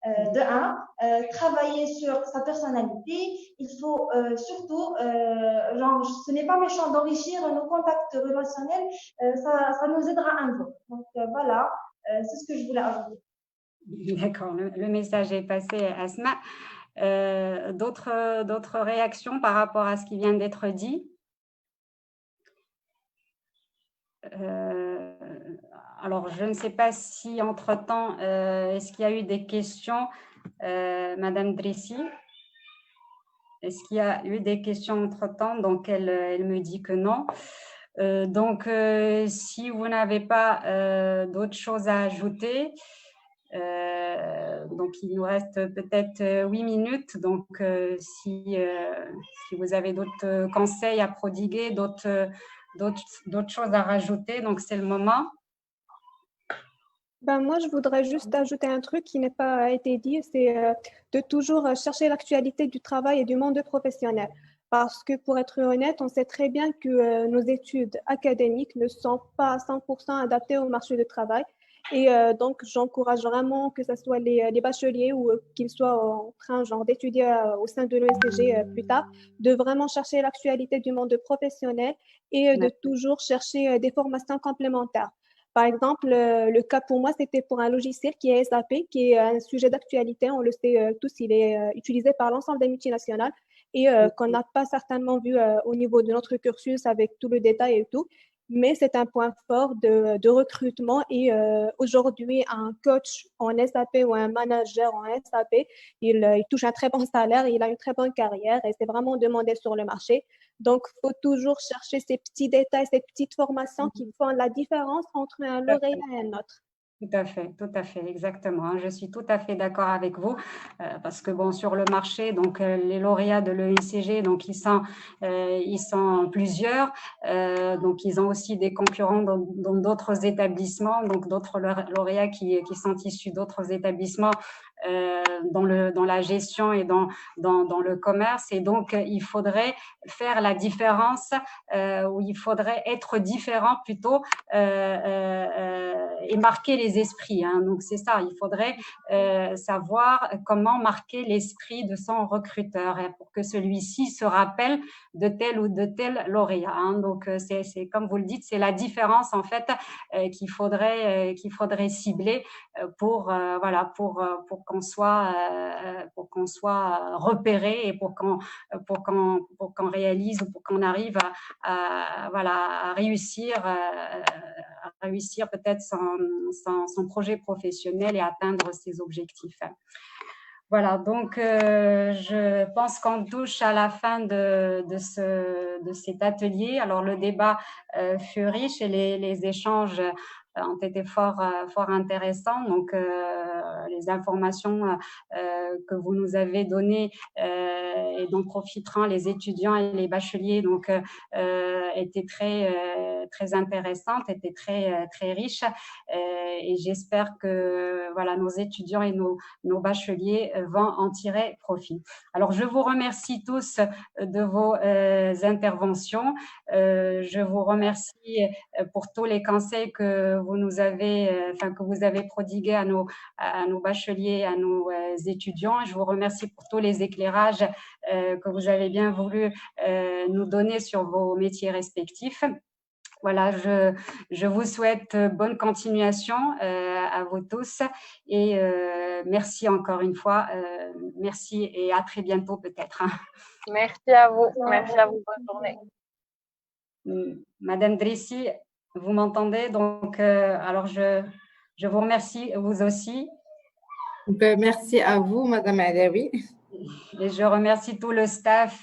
De un, travailler sur sa personnalité. Il faut surtout, genre, ce n'est pas méchant d'enrichir nos contacts relationnels, ça nous aidera un jour. Donc voilà, c'est ce que je voulais ajouter. D'accord, le message est passé, Asma. D'autres réactions par rapport à ce qui vient d'être dit? Alors, je ne sais pas si entre-temps, est-ce qu'il y a eu des questions, Madame Dressi? Est-ce qu'il y a eu des questions entre-temps? Donc, elle me dit que non. Donc, si vous n'avez pas d'autres choses à ajouter, donc il nous reste peut-être 8 minutes. Donc, si vous avez d'autres conseils à prodiguer, d'autres choses à rajouter, donc c'est le moment. Ben, moi, je voudrais juste ajouter un truc qui n'a pas été dit, c'est de toujours chercher l'actualité du travail et du monde professionnel. Parce que pour être honnête, on sait très bien que nos études académiques ne sont pas à 100% adaptées au marché du travail. Et donc, j'encourage vraiment que ce soit les bacheliers ou qu'ils soient en train d'étudier au sein de l'ESCG plus tard, de vraiment chercher l'actualité du monde professionnel et de toujours chercher des formations complémentaires. Par exemple, le cas pour moi, c'était pour un logiciel qui est SAP, qui est un sujet d'actualité. On le sait tous, il est utilisé par l'ensemble des multinationales et qu'on n'a pas certainement vu au niveau de notre cursus avec tout le détail et tout. Mais c'est un point fort de recrutement et aujourd'hui, un coach en SAP ou un manager en SAP, il touche un très bon salaire, il a une très bonne carrière et c'est vraiment demandé sur le marché. Donc, il faut toujours chercher ces petits détails, ces petites formations qui font la différence entre un lauréat et un autre. Tout à fait, exactement. Je suis tout à fait d'accord avec vous parce que bon, sur le marché, donc les lauréats de l'ESCG, donc ils sont plusieurs, donc ils ont aussi des concurrents dans d'autres établissements, donc d'autres lauréats qui sont issus d'autres établissements dans la gestion et dans le commerce. Et donc, il faudrait faire la différence ou il faudrait être différent plutôt et marquer les esprits. Hein. Donc, c'est ça. Il faudrait savoir comment marquer l'esprit de son recruteur pour que celui-ci se rappelle de tel ou de tel lauréat. Hein. Donc, c'est comme vous le dites, c'est la différence en fait qu'il faudrait cibler pour qu'on soit repéré et pour qu'on réalise ou pour qu'on arrive à réussir peut-être son projet professionnel et atteindre ses objectifs. Voilà, donc je pense qu'on touche à la fin de cet atelier. Alors le débat fut riche et les échanges ont été fort intéressants. Donc les informations que vous nous avez données et dont profiteront les étudiants et les bacheliers donc étaient très intéressantes, étaient très riches et j'espère que voilà nos étudiants et nos bacheliers vont en tirer profit. Alors je vous remercie tous de vos interventions. Je vous remercie pour tous les conseils que vous nous avez, que vous avez prodigués à nos bacheliers, à nos étudiants. Je vous remercie pour tous les éclairages que vous avez bien voulu nous donner sur vos métiers respectifs. Voilà, je vous souhaite bonne continuation à vous tous et merci encore une fois. Merci et à très bientôt peut-être. Merci à vous. Merci à vous. Bonne journée. Madame Dressi, vous m'entendez? Donc, alors je vous remercie, vous aussi. Merci à vous, Madame Alaoui. Et je remercie tout le staff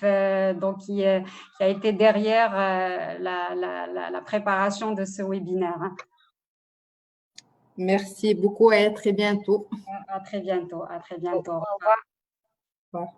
qui a été derrière la préparation de ce webinaire. Merci beaucoup et à très bientôt. À très bientôt. À très bientôt. Au revoir. Au revoir.